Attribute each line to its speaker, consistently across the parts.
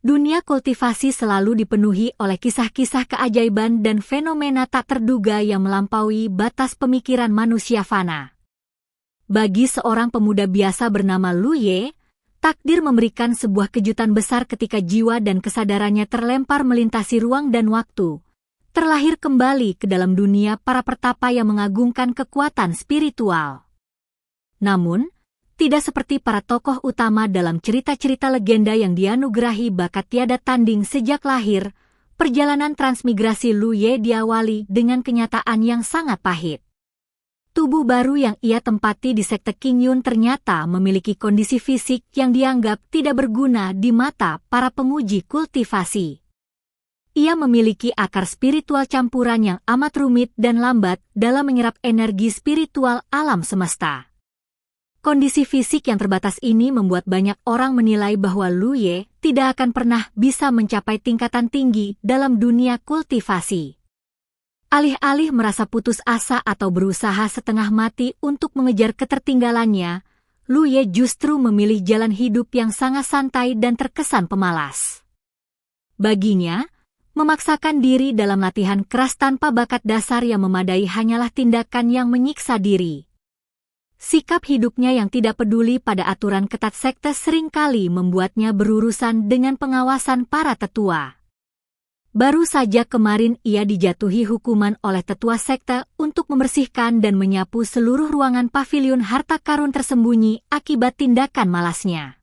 Speaker 1: Dunia kultivasi selalu dipenuhi oleh kisah-kisah keajaiban dan fenomena tak terduga yang melampaui batas pemikiran manusia fana. Bagi seorang pemuda biasa bernama Lu Ye, takdir memberikan sebuah kejutan besar ketika jiwa dan kesadarannya terlempar melintasi ruang dan waktu, terlahir kembali ke dalam dunia para pertapa yang mengagungkan kekuatan spiritual. Namun, tidak seperti para tokoh utama dalam cerita-cerita legenda yang dianugerahi bakat tiada tanding sejak lahir, perjalanan transmigrasi Lu Ye diawali dengan kenyataan yang sangat pahit. Tubuh baru yang ia tempati di sekte Qingyun ternyata memiliki kondisi fisik yang dianggap tidak berguna di mata para pemuji kultivasi. Ia memiliki akar spiritual campuran yang amat rumit dan lambat dalam menyerap energi spiritual alam semesta. Kondisi fisik yang terbatas ini membuat banyak orang menilai bahwa Lu Ye tidak akan pernah bisa mencapai tingkatan tinggi dalam dunia kultivasi. Alih-alih merasa putus asa atau berusaha setengah mati untuk mengejar ketertinggalannya, Lu Ye justru memilih jalan hidup yang sangat santai dan terkesan pemalas. Baginya, memaksakan diri dalam latihan keras tanpa bakat dasar yang memadai hanyalah tindakan yang menyiksa diri. Sikap hidupnya yang tidak peduli pada aturan ketat sekte seringkali membuatnya berurusan dengan pengawasan para tetua. Baru saja kemarin ia dijatuhi hukuman oleh tetua sekte untuk membersihkan dan menyapu seluruh ruangan pavilion harta karun tersembunyi akibat tindakan malasnya.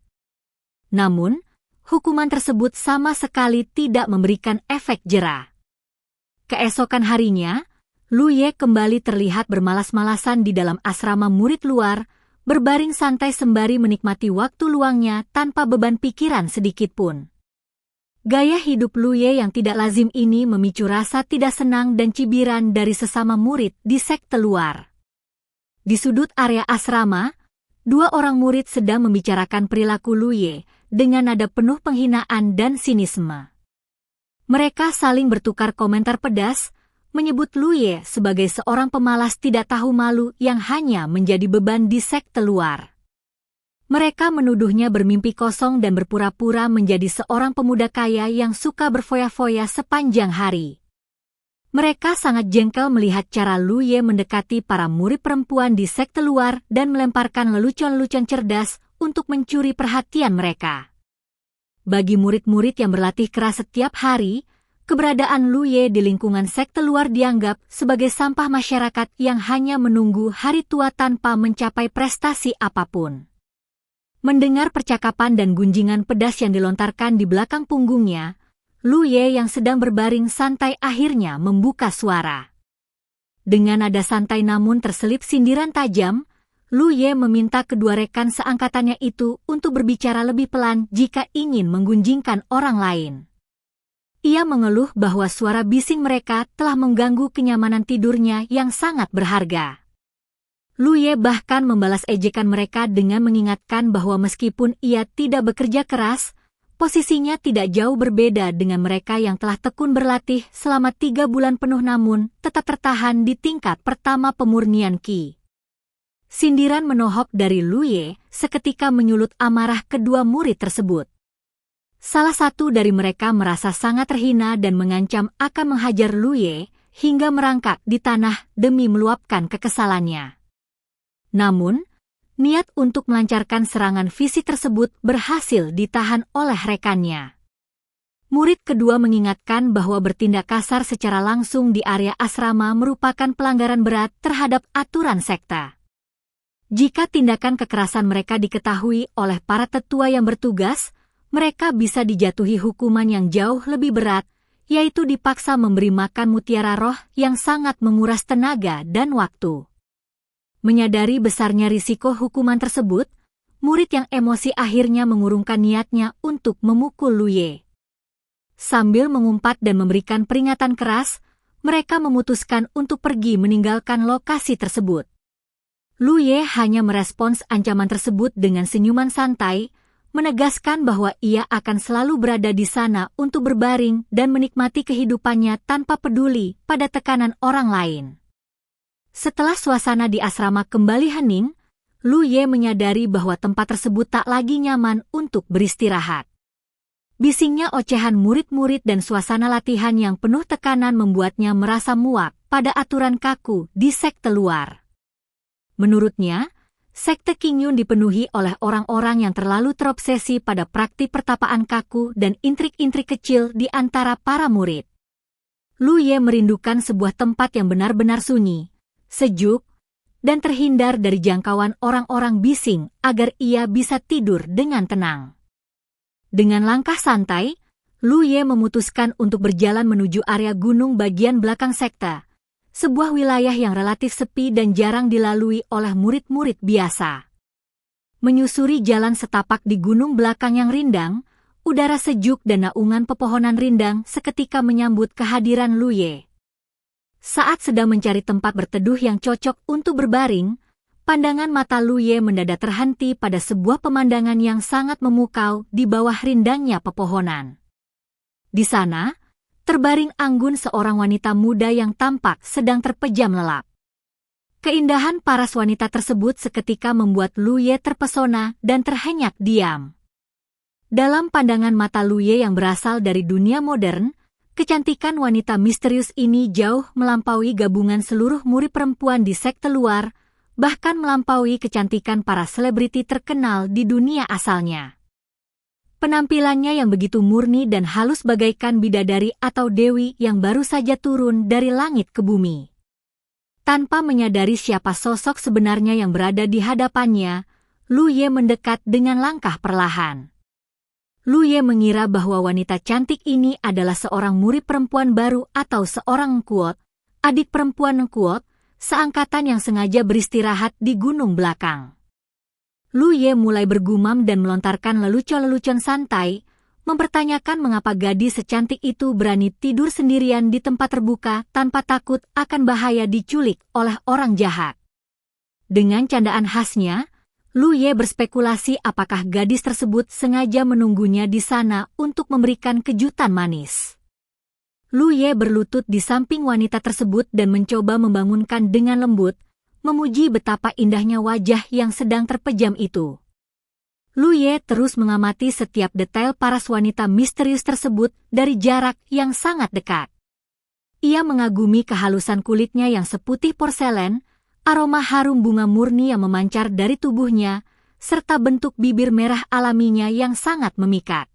Speaker 1: Namun, hukuman tersebut sama sekali tidak memberikan efek jera. Keesokan harinya, Lu Ye kembali terlihat bermalas-malasan di dalam asrama murid luar, berbaring santai sembari menikmati waktu luangnya tanpa beban pikiran sedikitpun. Gaya hidup Lu Ye yang tidak lazim ini memicu rasa tidak senang dan cibiran dari sesama murid di sekte luar. Di sudut area asrama, dua orang murid sedang membicarakan perilaku Lu Ye dengan nada penuh penghinaan dan sinisme. Mereka saling bertukar komentar pedas, menyebut Lu Ye sebagai seorang pemalas tidak tahu malu yang hanya menjadi beban di sekte luar. Mereka menuduhnya bermimpi kosong dan berpura-pura menjadi seorang pemuda kaya yang suka berfoya-foya sepanjang hari. Mereka sangat jengkel melihat cara Lu Ye mendekati para murid perempuan di sekte luar dan melemparkan lelucon-lelucon cerdas untuk mencuri perhatian mereka. Bagi murid-murid yang berlatih keras setiap hari, keberadaan Lu Ye di lingkungan sekte luar dianggap sebagai sampah masyarakat yang hanya menunggu hari tua tanpa mencapai prestasi apapun. Mendengar percakapan dan gunjingan pedas yang dilontarkan di belakang punggungnya, Lu Ye yang sedang berbaring santai akhirnya membuka suara. Dengan nada santai namun terselip sindiran tajam, Lu Ye meminta kedua rekan seangkatannya itu untuk berbicara lebih pelan jika ingin menggunjingkan orang lain. Ia mengeluh bahwa suara bising mereka telah mengganggu kenyamanan tidurnya yang sangat berharga. Lu Ye bahkan membalas ejekan mereka dengan mengingatkan bahwa meskipun ia tidak bekerja keras, posisinya tidak jauh berbeda dengan mereka yang telah tekun berlatih selama 3 bulan penuh namun tetap tertahan di tingkat pertama pemurnian Qi. Sindiran menohok dari Lu Ye seketika menyulut amarah kedua murid tersebut. Salah satu dari mereka merasa sangat terhina dan mengancam akan menghajar Lu Ye hingga merangkak di tanah demi meluapkan kekesalannya. Namun, niat untuk melancarkan serangan fisik tersebut berhasil ditahan oleh rekannya. Murid kedua mengingatkan bahwa bertindak kasar secara langsung di area asrama merupakan pelanggaran berat terhadap aturan sekte. Jika tindakan kekerasan mereka diketahui oleh para tetua yang bertugas, mereka bisa dijatuhi hukuman yang jauh lebih berat, yaitu dipaksa memberi makan mutiara roh yang sangat menguras tenaga dan waktu. Menyadari besarnya risiko hukuman tersebut, murid yang emosi akhirnya mengurungkan niatnya untuk memukul Lu Ye. Sambil mengumpat dan memberikan peringatan keras, mereka memutuskan untuk pergi meninggalkan lokasi tersebut. Lu Ye hanya merespons ancaman tersebut dengan senyuman santai, menegaskan bahwa ia akan selalu berada di sana untuk berbaring dan menikmati kehidupannya tanpa peduli pada tekanan orang lain. Setelah suasana di asrama kembali hening, Lu Ye menyadari bahwa tempat tersebut tak lagi nyaman untuk beristirahat. Bisingnya ocehan murid-murid dan suasana latihan yang penuh tekanan membuatnya merasa muak pada aturan kaku di sekte luar. Menurutnya, sekte Qingyun dipenuhi oleh orang-orang yang terlalu terobsesi pada praktik pertapaan kaku dan intrik-intrik kecil di antara para murid. Lu Ye merindukan sebuah tempat yang benar-benar sunyi, sejuk, dan terhindar dari jangkauan orang-orang bising agar ia bisa tidur dengan tenang. Dengan langkah santai, Lu Ye memutuskan untuk berjalan menuju area gunung bagian belakang sekte, sebuah wilayah yang relatif sepi dan jarang dilalui oleh murid-murid biasa. Menyusuri jalan setapak di gunung belakang yang rindang, udara sejuk dan naungan pepohonan rindang seketika menyambut kehadiran Lu Ye. Saat sedang mencari tempat berteduh yang cocok untuk berbaring, pandangan mata Lu Ye mendadak terhenti pada sebuah pemandangan yang sangat memukau di bawah rindangnya pepohonan. Di sana, terbaring anggun seorang wanita muda yang tampak sedang terpejam lelap. Keindahan paras wanita tersebut seketika membuat Lu Ye terpesona dan terhenyak diam. Dalam pandangan mata Lu Ye yang berasal dari dunia modern, kecantikan wanita misterius ini jauh melampaui gabungan seluruh murid perempuan di sekte luar, bahkan melampaui kecantikan para selebriti terkenal di dunia asalnya. Penampilannya yang begitu murni dan halus bagaikan bidadari atau dewi yang baru saja turun dari langit ke bumi. Tanpa menyadari siapa sosok sebenarnya yang berada di hadapannya, Lu Ye mendekat dengan langkah perlahan. Lu Ye mengira bahwa wanita cantik ini adalah seorang murid perempuan baru atau seorang engkuot, adik perempuan engkuot, seangkatan yang sengaja beristirahat di gunung belakang. Lu Ye mulai bergumam dan melontarkan lelucon-lelucon santai, mempertanyakan mengapa gadis secantik itu berani tidur sendirian di tempat terbuka tanpa takut akan bahaya diculik oleh orang jahat. Dengan candaan khasnya, Lu Ye berspekulasi apakah gadis tersebut sengaja menunggunya di sana untuk memberikan kejutan manis. Lu Ye berlutut di samping wanita tersebut dan mencoba membangunkan dengan lembut, memuji betapa indahnya wajah yang sedang terpejam itu. Lu Ye terus mengamati setiap detail paras wanita misterius tersebut dari jarak yang sangat dekat. Ia mengagumi kehalusan kulitnya yang seputih porselen, aroma harum bunga murni yang memancar dari tubuhnya, serta bentuk bibir merah alaminya yang sangat memikat.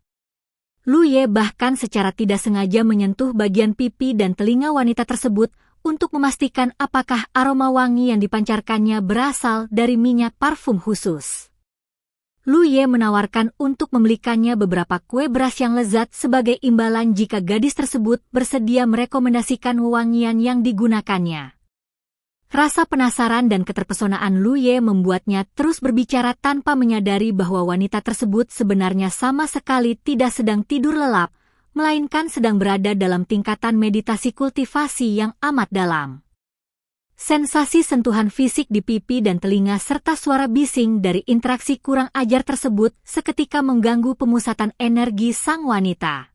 Speaker 1: Lu Ye bahkan secara tidak sengaja menyentuh bagian pipi dan telinga wanita tersebut untuk memastikan apakah aroma wangi yang dipancarkannya berasal dari minyak parfum khusus. Lu Ye menawarkan untuk membelikannya beberapa kue beras yang lezat sebagai imbalan jika gadis tersebut bersedia merekomendasikan wewangian yang digunakannya. Rasa penasaran dan keterpesonaan Lu Ye membuatnya terus berbicara tanpa menyadari bahwa wanita tersebut sebenarnya sama sekali tidak sedang tidur lelap, melainkan sedang berada dalam tingkatan meditasi kultivasi yang amat dalam. Sensasi sentuhan fisik di pipi dan telinga serta suara bising dari interaksi kurang ajar tersebut seketika mengganggu pemusatan energi sang wanita.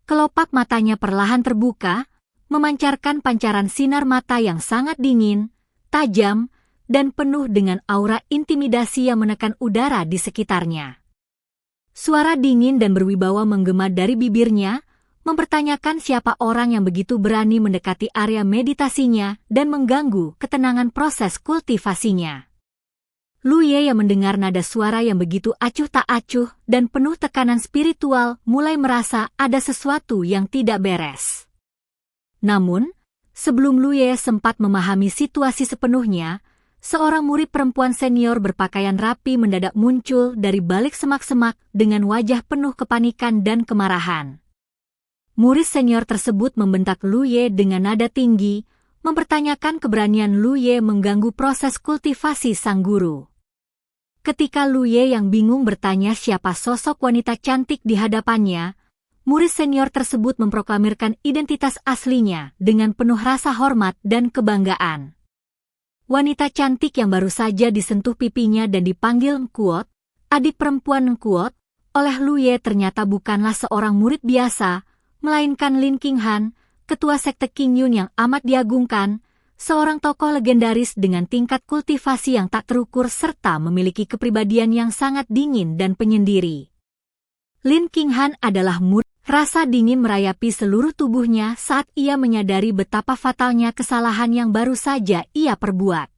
Speaker 1: Kelopak matanya perlahan terbuka, memancarkan pancaran sinar mata yang sangat dingin, tajam, dan penuh dengan aura intimidasi yang menekan udara di sekitarnya. Suara dingin dan berwibawa menggema dari bibirnya, mempertanyakan siapa orang yang begitu berani mendekati area meditasinya dan mengganggu ketenangan proses kultivasinya. Lu Ye yang mendengar nada suara yang begitu acuh tak acuh dan penuh tekanan spiritual mulai merasa ada sesuatu yang tidak beres. Namun, sebelum Lu Ye sempat memahami situasi sepenuhnya, seorang murid perempuan senior berpakaian rapi mendadak muncul dari balik semak-semak dengan wajah penuh kepanikan dan kemarahan. Murid senior tersebut membentak Lu Ye dengan nada tinggi, mempertanyakan keberanian Lu Ye mengganggu proses kultivasi sang guru. Ketika Lu Ye yang bingung bertanya siapa sosok wanita cantik di hadapannya, murid senior tersebut memproklamirkan identitas aslinya dengan penuh rasa hormat dan kebanggaan. Wanita cantik yang baru saja disentuh pipinya dan dipanggil Engkuot, adik perempuan Engkuot, oleh Lu Ye ternyata bukanlah seorang murid biasa, melainkan Lin Qinghan, ketua sekte Qingyun yang amat diagungkan, seorang tokoh legendaris dengan tingkat kultivasi yang tak terukur serta memiliki kepribadian yang sangat dingin dan penyendiri. Lin Qinghan adalah murid. Rasa dingin merayapi seluruh tubuhnya saat ia menyadari betapa fatalnya kesalahan yang baru saja ia perbuat.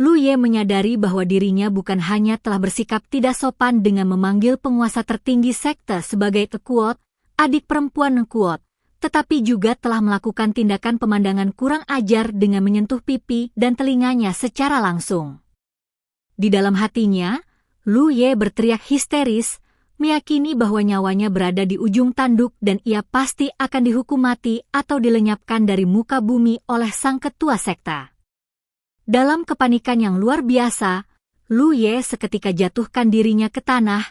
Speaker 1: Lu Ye menyadari bahwa dirinya bukan hanya telah bersikap tidak sopan dengan memanggil penguasa tertinggi sekte sebagai Nekuot, adik perempuan Nekuot, tetapi juga telah melakukan tindakan pemandangan kurang ajar dengan menyentuh pipi dan telinganya secara langsung. Di dalam hatinya, Lu Ye berteriak histeris, meyakini bahwa nyawanya berada di ujung tanduk dan ia pasti akan dihukum mati atau dilenyapkan dari muka bumi oleh sang ketua sekta. Dalam kepanikan yang luar biasa, Lu Ye seketika jatuhkan dirinya ke tanah,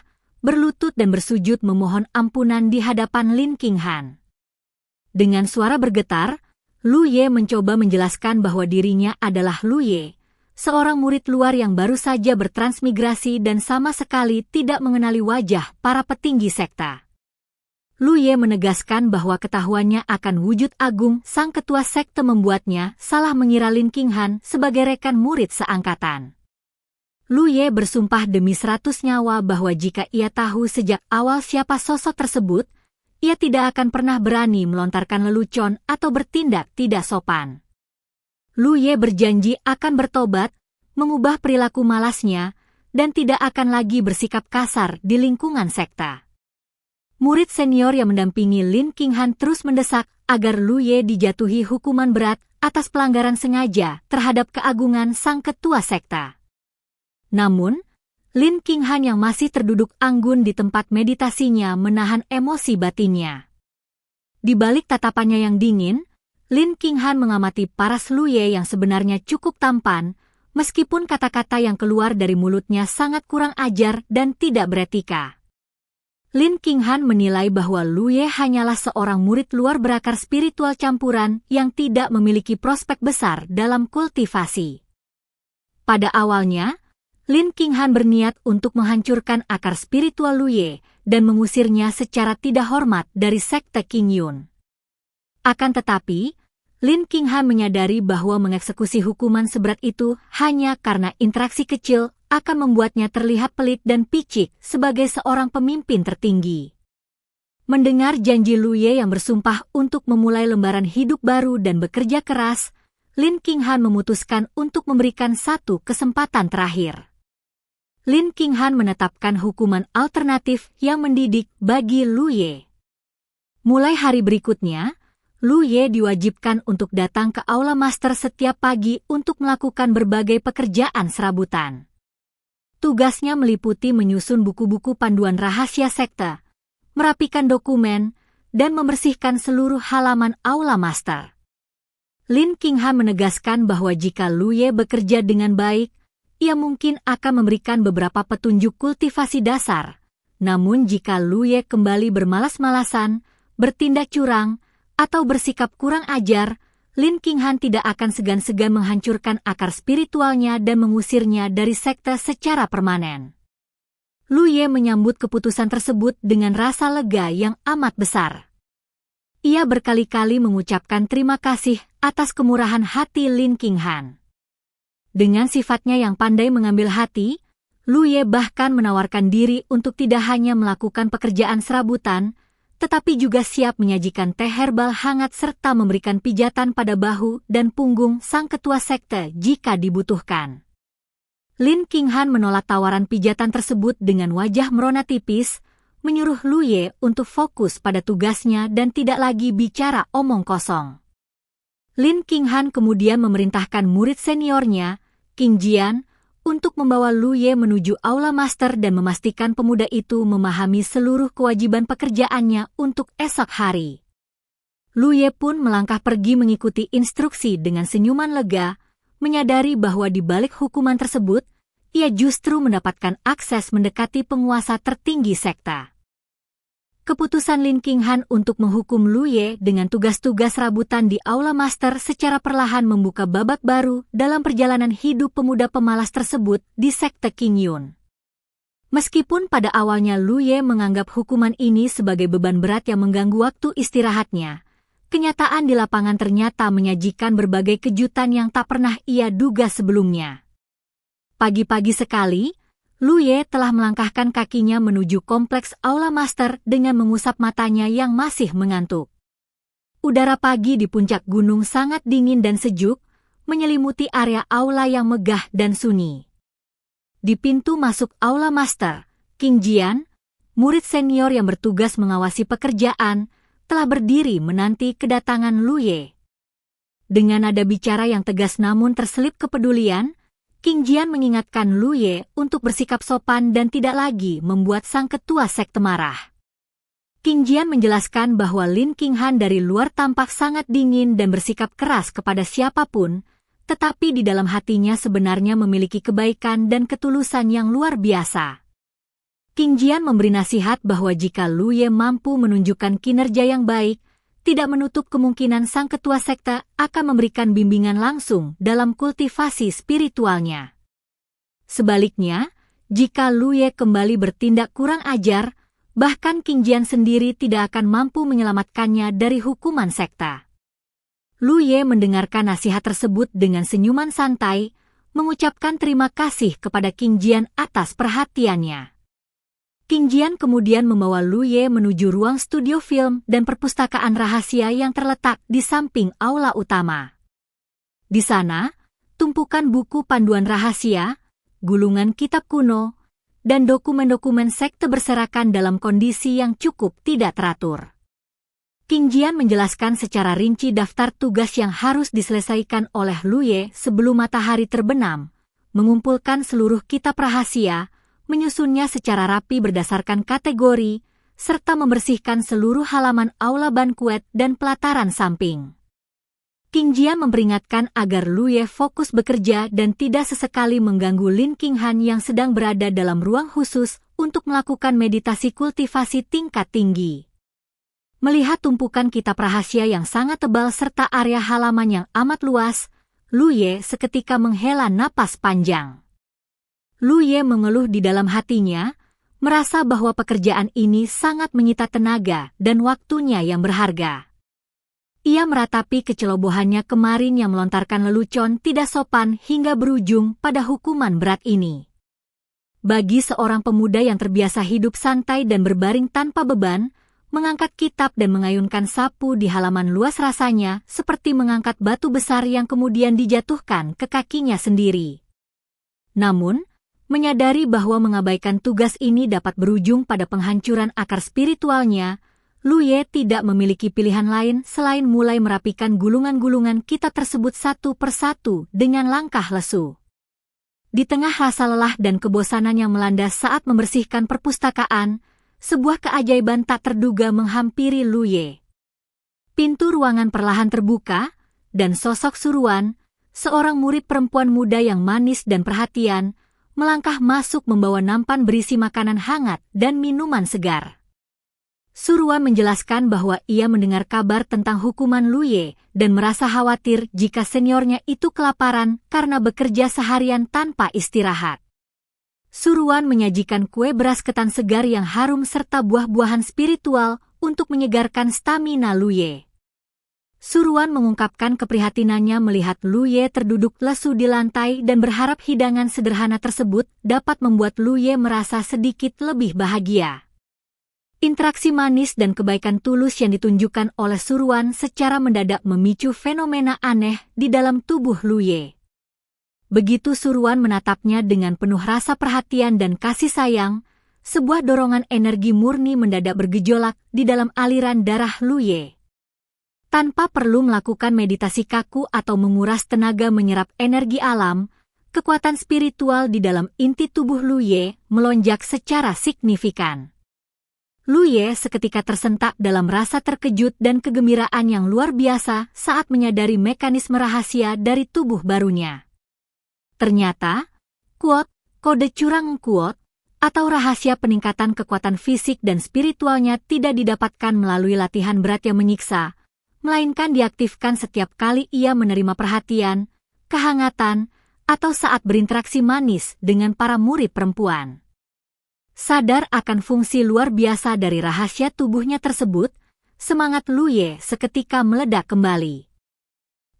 Speaker 1: berlutut dan bersujud memohon ampunan di hadapan Lin Qinghan. Dengan suara bergetar, Lu Ye mencoba menjelaskan bahwa dirinya adalah Lu Ye, seorang murid luar yang baru saja bertransmigrasi dan sama sekali tidak mengenali wajah para petinggi sekta. Lu Ye menegaskan bahwa ketahuannya akan wujud agung sang ketua sekte membuatnya salah mengira Lin Qinghan sebagai rekan murid seangkatan. Lu Ye bersumpah demi 100 nyawa bahwa jika ia tahu sejak awal siapa sosok tersebut, ia tidak akan pernah berani melontarkan lelucon atau bertindak tidak sopan. Lu Ye berjanji akan bertobat, mengubah perilaku malasnya, dan tidak akan lagi bersikap kasar di lingkungan sekta. Murid senior yang mendampingi Lin Qinghan terus mendesak agar Lu Ye dijatuhi hukuman berat atas pelanggaran sengaja terhadap keagungan sang ketua sekta. Namun, Lin Qinghan yang masih terduduk anggun di tempat meditasinya menahan emosi batinnya. Di balik tatapannya yang dingin, Lin Qinghan mengamati paras Lu Ye yang sebenarnya cukup tampan, meskipun kata-kata yang keluar dari mulutnya sangat kurang ajar dan tidak beretika. Lin Qinghan menilai bahwa Lu Ye hanyalah seorang murid luar berakar spiritual campuran yang tidak memiliki prospek besar dalam kultivasi. Pada awalnya, Lin Qinghan berniat untuk menghancurkan akar spiritual Lu Ye dan mengusirnya secara tidak hormat dari sekte Qingyun. Akan tetapi, Lin Qinghan menyadari bahwa mengeksekusi hukuman seberat itu hanya karena interaksi kecil akan membuatnya terlihat pelit dan picik sebagai seorang pemimpin tertinggi. Mendengar janji Lu Ye yang bersumpah untuk memulai lembaran hidup baru dan bekerja keras, Lin Qinghan memutuskan untuk memberikan satu kesempatan terakhir. Lin Qinghan menetapkan hukuman alternatif yang mendidik bagi Lu Ye. Mulai hari berikutnya, Lu Ye diwajibkan untuk datang ke aula master setiap pagi untuk melakukan berbagai pekerjaan serabutan. Tugasnya meliputi menyusun buku-buku panduan rahasia sekte, merapikan dokumen, dan membersihkan seluruh halaman aula master. Lin Qinghan menegaskan bahwa jika Lu Ye bekerja dengan baik, ia mungkin akan memberikan beberapa petunjuk kultivasi dasar. Namun jika Lu Ye kembali bermalas-malasan, bertindak curang, atau bersikap kurang ajar, Lin Qinghan tidak akan segan-segan menghancurkan akar spiritualnya dan mengusirnya dari sekte secara permanen. Lu Ye menyambut keputusan tersebut dengan rasa lega yang amat besar. Ia berkali-kali mengucapkan terima kasih atas kemurahan hati Lin Qinghan. Dengan sifatnya yang pandai mengambil hati, Lu Ye bahkan menawarkan diri untuk tidak hanya melakukan pekerjaan serabutan, tetapi juga siap menyajikan teh herbal hangat serta memberikan pijatan pada bahu dan punggung sang ketua sekte jika dibutuhkan. Lin Qinghan menolak tawaran pijatan tersebut dengan wajah merona tipis, menyuruh Lu Ye untuk fokus pada tugasnya dan tidak lagi bicara omong kosong. Lin Qinghan kemudian memerintahkan murid seniornya, Qing Jian, untuk membawa Lu Ye menuju aula master dan memastikan pemuda itu memahami seluruh kewajiban pekerjaannya untuk esok hari. Lu Ye pun melangkah pergi mengikuti instruksi dengan senyuman lega, menyadari bahwa di balik hukuman tersebut, ia justru mendapatkan akses mendekati penguasa tertinggi sekta. Keputusan Lin Qinghan untuk menghukum Lu Ye dengan tugas-tugas rabutan di aula master secara perlahan membuka babak baru dalam perjalanan hidup pemuda pemalas tersebut di sekte Qingyun. Meskipun pada awalnya Lu Ye menganggap hukuman ini sebagai beban berat yang mengganggu waktu istirahatnya, kenyataan di lapangan ternyata menyajikan berbagai kejutan yang tak pernah ia duga sebelumnya. Pagi-pagi sekali, Luye telah melangkahkan kakinya menuju kompleks Aula Master dengan mengusap matanya yang masih mengantuk. Udara pagi di puncak gunung sangat dingin dan sejuk, menyelimuti area aula yang megah dan sunyi. Di pintu masuk Aula Master, Qing Jian, murid senior yang bertugas mengawasi pekerjaan, telah berdiri menanti kedatangan Luye. Dengan nada bicara yang tegas namun terselip kepedulian, Qing Jian mengingatkan Luye untuk bersikap sopan dan tidak lagi membuat sang ketua sekte marah. Qing Jian menjelaskan bahwa Lin Qinghan dari luar tampak sangat dingin dan bersikap keras kepada siapapun, tetapi di dalam hatinya sebenarnya memiliki kebaikan dan ketulusan yang luar biasa. Qing Jian memberi nasihat bahwa jika Luye mampu menunjukkan kinerja yang baik, tidak menutup kemungkinan sang ketua sekte akan memberikan bimbingan langsung dalam kultivasi spiritualnya. Sebaliknya, jika Luye kembali bertindak kurang ajar, bahkan Qing Jian sendiri tidak akan mampu menyelamatkannya dari hukuman sekte. Luye mendengarkan nasihat tersebut dengan senyuman santai, mengucapkan terima kasih kepada Qing Jian atas perhatiannya. Qing Jian kemudian membawa Luye menuju ruang studio film dan perpustakaan rahasia yang terletak di samping aula utama. Di sana, tumpukan buku panduan rahasia, gulungan kitab kuno, dan dokumen-dokumen sekte berserakan dalam kondisi yang cukup tidak teratur. Qing Jian menjelaskan secara rinci daftar tugas yang harus diselesaikan oleh Luye sebelum matahari terbenam, mengumpulkan seluruh kitab rahasia, menyusunnya secara rapi berdasarkan kategori, serta membersihkan seluruh halaman aula bankuet dan pelataran samping. Qing Jian memperingatkan agar Luye fokus bekerja dan tidak sesekali mengganggu Lin Qinghan yang sedang berada dalam ruang khusus untuk melakukan meditasi kultivasi tingkat tinggi. Melihat tumpukan kitab rahasia yang sangat tebal serta area halaman yang amat luas, Luye seketika menghela napas panjang. Luye mengeluh di dalam hatinya, merasa bahwa pekerjaan ini sangat menyita tenaga dan waktunya yang berharga. Ia meratapi kecerobohannya kemarin yang melontarkan lelucon tidak sopan hingga berujung pada hukuman berat ini. Bagi seorang pemuda yang terbiasa hidup santai dan berbaring tanpa beban, mengangkat kitab dan mengayunkan sapu di halaman luas rasanya seperti mengangkat batu besar yang kemudian dijatuhkan ke kakinya sendiri. Namun, menyadari bahwa mengabaikan tugas ini dapat berujung pada penghancuran akar spiritualnya, Luye tidak memiliki pilihan lain selain mulai merapikan gulungan-gulungan kitab tersebut satu persatu dengan langkah lesu. Di tengah rasa lelah dan kebosanan yang melanda saat membersihkan perpustakaan, sebuah keajaiban tak terduga menghampiri Luye. Pintu ruangan perlahan terbuka, dan sosok Suruan, seorang murid perempuan muda yang manis dan perhatian, melangkah masuk membawa nampan berisi makanan hangat dan minuman segar. Suruan menjelaskan bahwa ia mendengar kabar tentang hukuman Luye dan merasa khawatir jika seniornya itu kelaparan karena bekerja seharian tanpa istirahat. Suruan menyajikan kue beras ketan segar yang harum serta buah-buahan spiritual untuk menyegarkan stamina Luye. Suruan mengungkapkan keprihatinannya melihat Luye terduduk lesu di lantai dan berharap hidangan sederhana tersebut dapat membuat Luye merasa sedikit lebih bahagia. Interaksi manis dan kebaikan tulus yang ditunjukkan oleh Suruan secara mendadak memicu fenomena aneh di dalam tubuh Luye. Begitu Suruan menatapnya dengan penuh rasa perhatian dan kasih sayang, sebuah dorongan energi murni mendadak bergejolak di dalam aliran darah Luye. Tanpa perlu melakukan meditasi kaku atau menguras tenaga menyerap energi alam, kekuatan spiritual di dalam inti tubuh Luye melonjak secara signifikan. Luye seketika tersentak dalam rasa terkejut dan kegembiraan yang luar biasa saat menyadari mekanisme rahasia dari tubuh barunya. Ternyata, kode curang kuot, atau rahasia peningkatan kekuatan fisik dan spiritualnya tidak didapatkan melalui latihan berat yang menyiksa, melainkan diaktifkan setiap kali ia menerima perhatian, kehangatan, atau saat berinteraksi manis dengan para murid perempuan. Sadar akan fungsi luar biasa dari rahasia tubuhnya tersebut, semangat Luye seketika meledak kembali.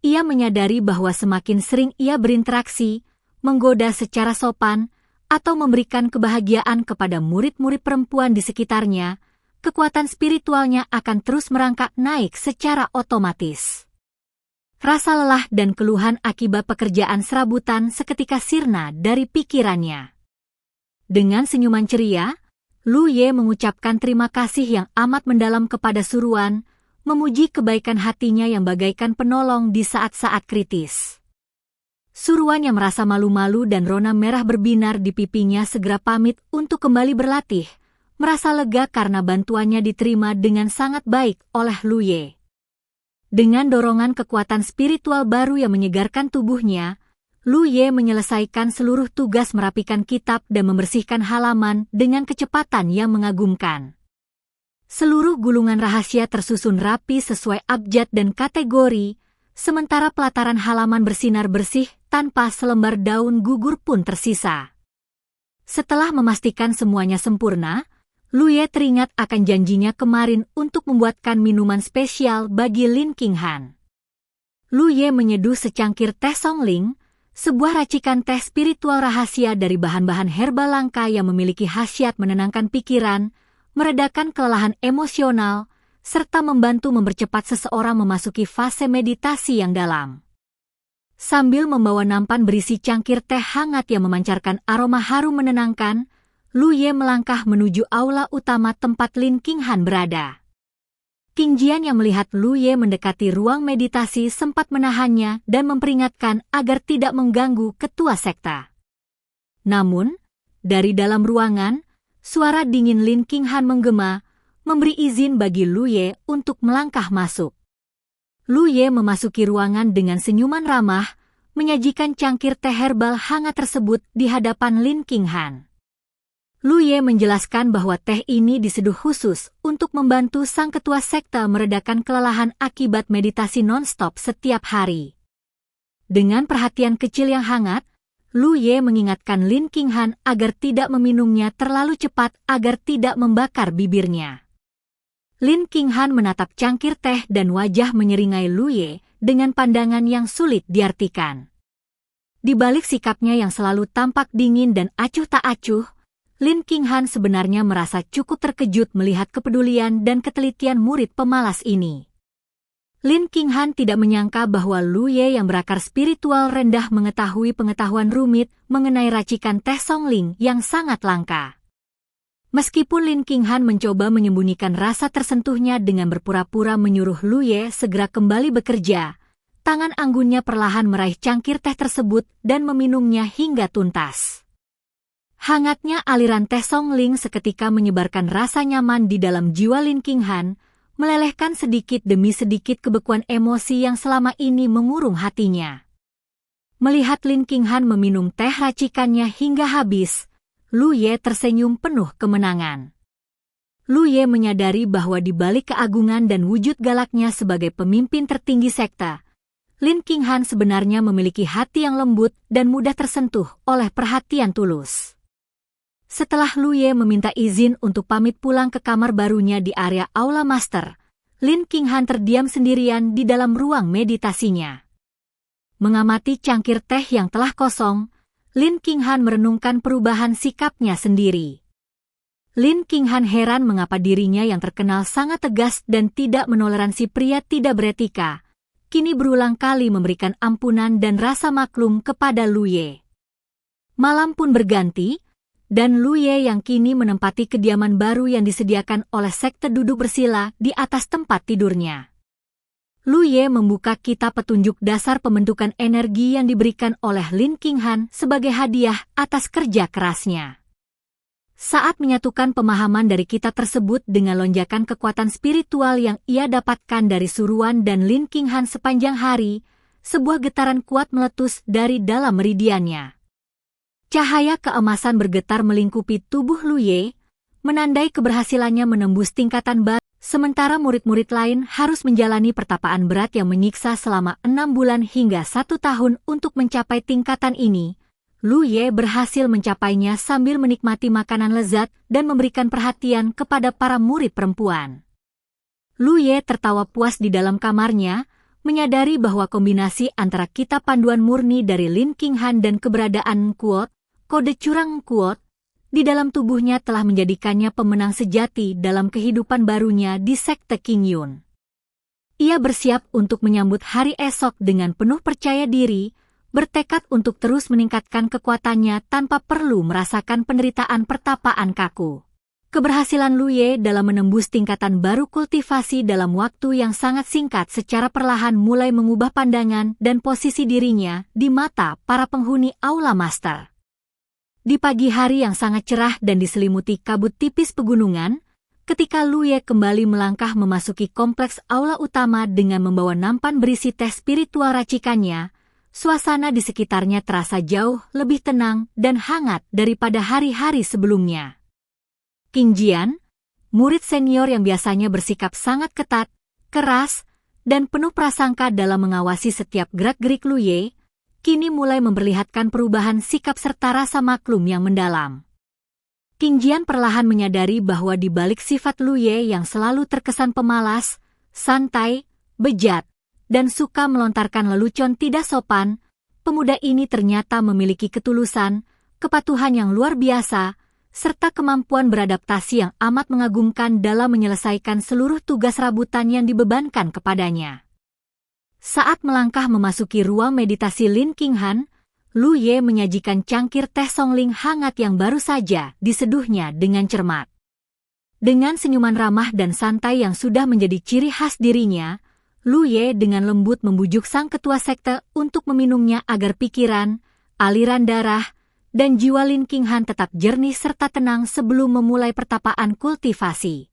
Speaker 1: Ia menyadari bahwa semakin sering ia berinteraksi, menggoda secara sopan, atau memberikan kebahagiaan kepada murid-murid perempuan di sekitarnya, kekuatan spiritualnya akan terus merangkak naik secara otomatis. Rasa lelah dan keluhan akibat pekerjaan serabutan seketika sirna dari pikirannya. Dengan senyuman ceria, Lu Ye mengucapkan terima kasih yang amat mendalam kepada Suruan, memuji kebaikan hatinya yang bagaikan penolong di saat-saat kritis. Suruan yang merasa malu-malu dan rona merah berbinar di pipinya segera pamit untuk kembali berlatih, merasa lega karena bantuannya diterima dengan sangat baik oleh Lu Ye. Dengan dorongan kekuatan spiritual baru yang menyegarkan tubuhnya, Lu Ye menyelesaikan seluruh tugas merapikan kitab dan membersihkan halaman dengan kecepatan yang mengagumkan. Seluruh gulungan rahasia tersusun rapi sesuai abjad dan kategori, sementara pelataran halaman bersinar bersih tanpa selembar daun gugur pun tersisa. Setelah memastikan semuanya sempurna, Lu Ye teringat akan janjinya kemarin untuk membuatkan minuman spesial bagi Lin Qinghan. Lu Ye menyeduh secangkir teh Songling, sebuah racikan teh spiritual rahasia dari bahan-bahan herbal langka yang memiliki khasiat menenangkan pikiran, meredakan kelelahan emosional, serta membantu mempercepat seseorang memasuki fase meditasi yang dalam. Sambil membawa nampan berisi cangkir teh hangat yang memancarkan aroma harum menenangkan, Lu Ye melangkah menuju aula utama tempat Lin Qinghan berada. Qing Jian yang melihat Lu Ye mendekati ruang meditasi sempat menahannya dan memperingatkan agar tidak mengganggu ketua sekta. Namun, dari dalam ruangan, suara dingin Lin Qinghan menggema, memberi izin bagi Lu Ye untuk melangkah masuk. Lu Ye memasuki ruangan dengan senyuman ramah, menyajikan cangkir teh herbal hangat tersebut di hadapan Lin Qinghan. Lu Ye menjelaskan bahwa teh ini diseduh khusus untuk membantu sang ketua sekte meredakan kelelahan akibat meditasi non-stop setiap hari. Dengan perhatian kecil yang hangat, Lu Ye mengingatkan Lin Qinghan agar tidak meminumnya terlalu cepat agar tidak membakar bibirnya. Lin Qinghan menatap cangkir teh dan wajah menyeringai Lu Ye dengan pandangan yang sulit diartikan. Di balik sikapnya yang selalu tampak dingin dan acuh tak acuh, Lin Qinghan sebenarnya merasa cukup terkejut melihat kepedulian dan ketelitian murid pemalas ini. Lin Qinghan tidak menyangka bahwa Lu Ye yang berakar spiritual rendah mengetahui pengetahuan rumit mengenai racikan teh Songling yang sangat langka. Meskipun Lin Qinghan mencoba menyembunyikan rasa tersentuhnya dengan berpura-pura menyuruh Lu Ye segera kembali bekerja, tangan anggunnya perlahan meraih cangkir teh tersebut dan meminumnya hingga tuntas. Hangatnya aliran teh Songling seketika menyebarkan rasa nyaman di dalam jiwa Lin Qinghan, melelehkan sedikit demi sedikit kebekuan emosi yang selama ini mengurung hatinya. Melihat Lin Qinghan meminum teh racikannya hingga habis, Lu Ye tersenyum penuh kemenangan. Lu Ye menyadari bahwa di balik keagungan dan wujud galaknya sebagai pemimpin tertinggi sekte, Lin Qinghan sebenarnya memiliki hati yang lembut dan mudah tersentuh oleh perhatian tulus. Setelah Lu Ye meminta izin untuk pamit pulang ke kamar barunya di area Aula Master, Lin Qinghan terdiam sendirian di dalam ruang meditasinya. Mengamati cangkir teh yang telah kosong, Lin Qinghan merenungkan perubahan sikapnya sendiri. Lin Qinghan heran mengapa dirinya yang terkenal sangat tegas dan tidak menoleransi pria tidak beretika, kini berulang kali memberikan ampunan dan rasa maklum kepada Lu Ye. Malam pun berganti, dan Lu Ye yang kini menempati kediaman baru yang disediakan oleh sekte duduk bersila di atas tempat tidurnya. Lu Ye membuka kitab petunjuk dasar pembentukan energi yang diberikan oleh Lin Qinghan sebagai hadiah atas kerja kerasnya. Saat menyatukan pemahaman dari kitab tersebut dengan lonjakan kekuatan spiritual yang ia dapatkan dari Suruan dan Lin Qinghan sepanjang hari, sebuah getaran kuat meletus dari dalam meridiannya. Cahaya keemasan bergetar melingkupi tubuh Lu Ye, menandai keberhasilannya menembus tingkatan baru, sementara murid-murid lain harus menjalani pertapaan berat yang menyiksa selama 6 bulan hingga 1 tahun untuk mencapai tingkatan ini. Lu Ye berhasil mencapainya sambil menikmati makanan lezat dan memberikan perhatian kepada para murid perempuan. Lu Ye tertawa puas di dalam kamarnya, menyadari bahwa kombinasi antara kitab panduan murni dari Lin Qinghan dan keberadaan Kuot, kode curang kuot, di dalam tubuhnya telah menjadikannya pemenang sejati dalam kehidupan barunya di sekte Qingyun. Ia bersiap untuk menyambut hari esok dengan penuh percaya diri, bertekad untuk terus meningkatkan kekuatannya tanpa perlu merasakan penderitaan pertapaan kaku. Keberhasilan Lu Ye dalam menembus tingkatan baru kultivasi dalam waktu yang sangat singkat secara perlahan mulai mengubah pandangan dan posisi dirinya di mata para penghuni Aula Master. Di pagi hari yang sangat cerah dan diselimuti kabut tipis pegunungan, ketika Lu Ye kembali melangkah memasuki kompleks aula utama dengan membawa nampan berisi teh spiritual racikannya, suasana di sekitarnya terasa jauh lebih tenang dan hangat daripada hari-hari sebelumnya. Qing Jian, murid senior yang biasanya bersikap sangat ketat, keras, dan penuh prasangka dalam mengawasi setiap gerak-gerik Lu Ye, kini mulai memperlihatkan perubahan sikap serta rasa maklum yang mendalam. Qing Jian perlahan menyadari bahwa di balik sifat Lu Ye yang selalu terkesan pemalas, santai, bejat, dan suka melontarkan lelucon tidak sopan, pemuda ini ternyata memiliki ketulusan, kepatuhan yang luar biasa, serta kemampuan beradaptasi yang amat mengagumkan dalam menyelesaikan seluruh tugas rabutan yang dibebankan kepadanya. Saat melangkah memasuki ruang meditasi Lin Qinghan, Lu Ye menyajikan cangkir teh Songling hangat yang baru saja diseduhnya dengan cermat. Dengan senyuman ramah dan santai yang sudah menjadi ciri khas dirinya, Lu Ye dengan lembut membujuk sang ketua sekte untuk meminumnya agar pikiran, aliran darah, dan jiwa Lin Qinghan tetap jernih serta tenang sebelum memulai pertapaan kultivasi.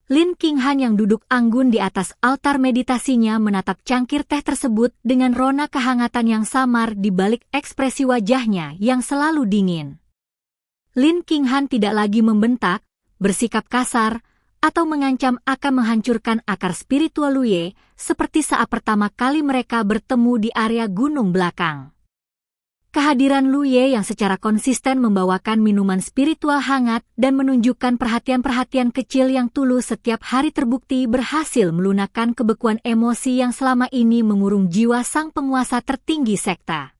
Speaker 1: Lin Qinghan yang duduk anggun di atas altar meditasinya menatap cangkir teh tersebut dengan rona kehangatan yang samar di balik ekspresi wajahnya yang selalu dingin. Lin Qinghan tidak lagi membentak, bersikap kasar, atau mengancam akan menghancurkan akar spiritual Lu Ye seperti saat pertama kali mereka bertemu di area gunung belakang. Kehadiran Lu Ye yang secara konsisten membawakan minuman spiritual hangat dan menunjukkan perhatian-perhatian kecil yang tulus setiap hari terbukti berhasil melunakkan kebekuan emosi yang selama ini mengurung jiwa sang penguasa tertinggi sekta.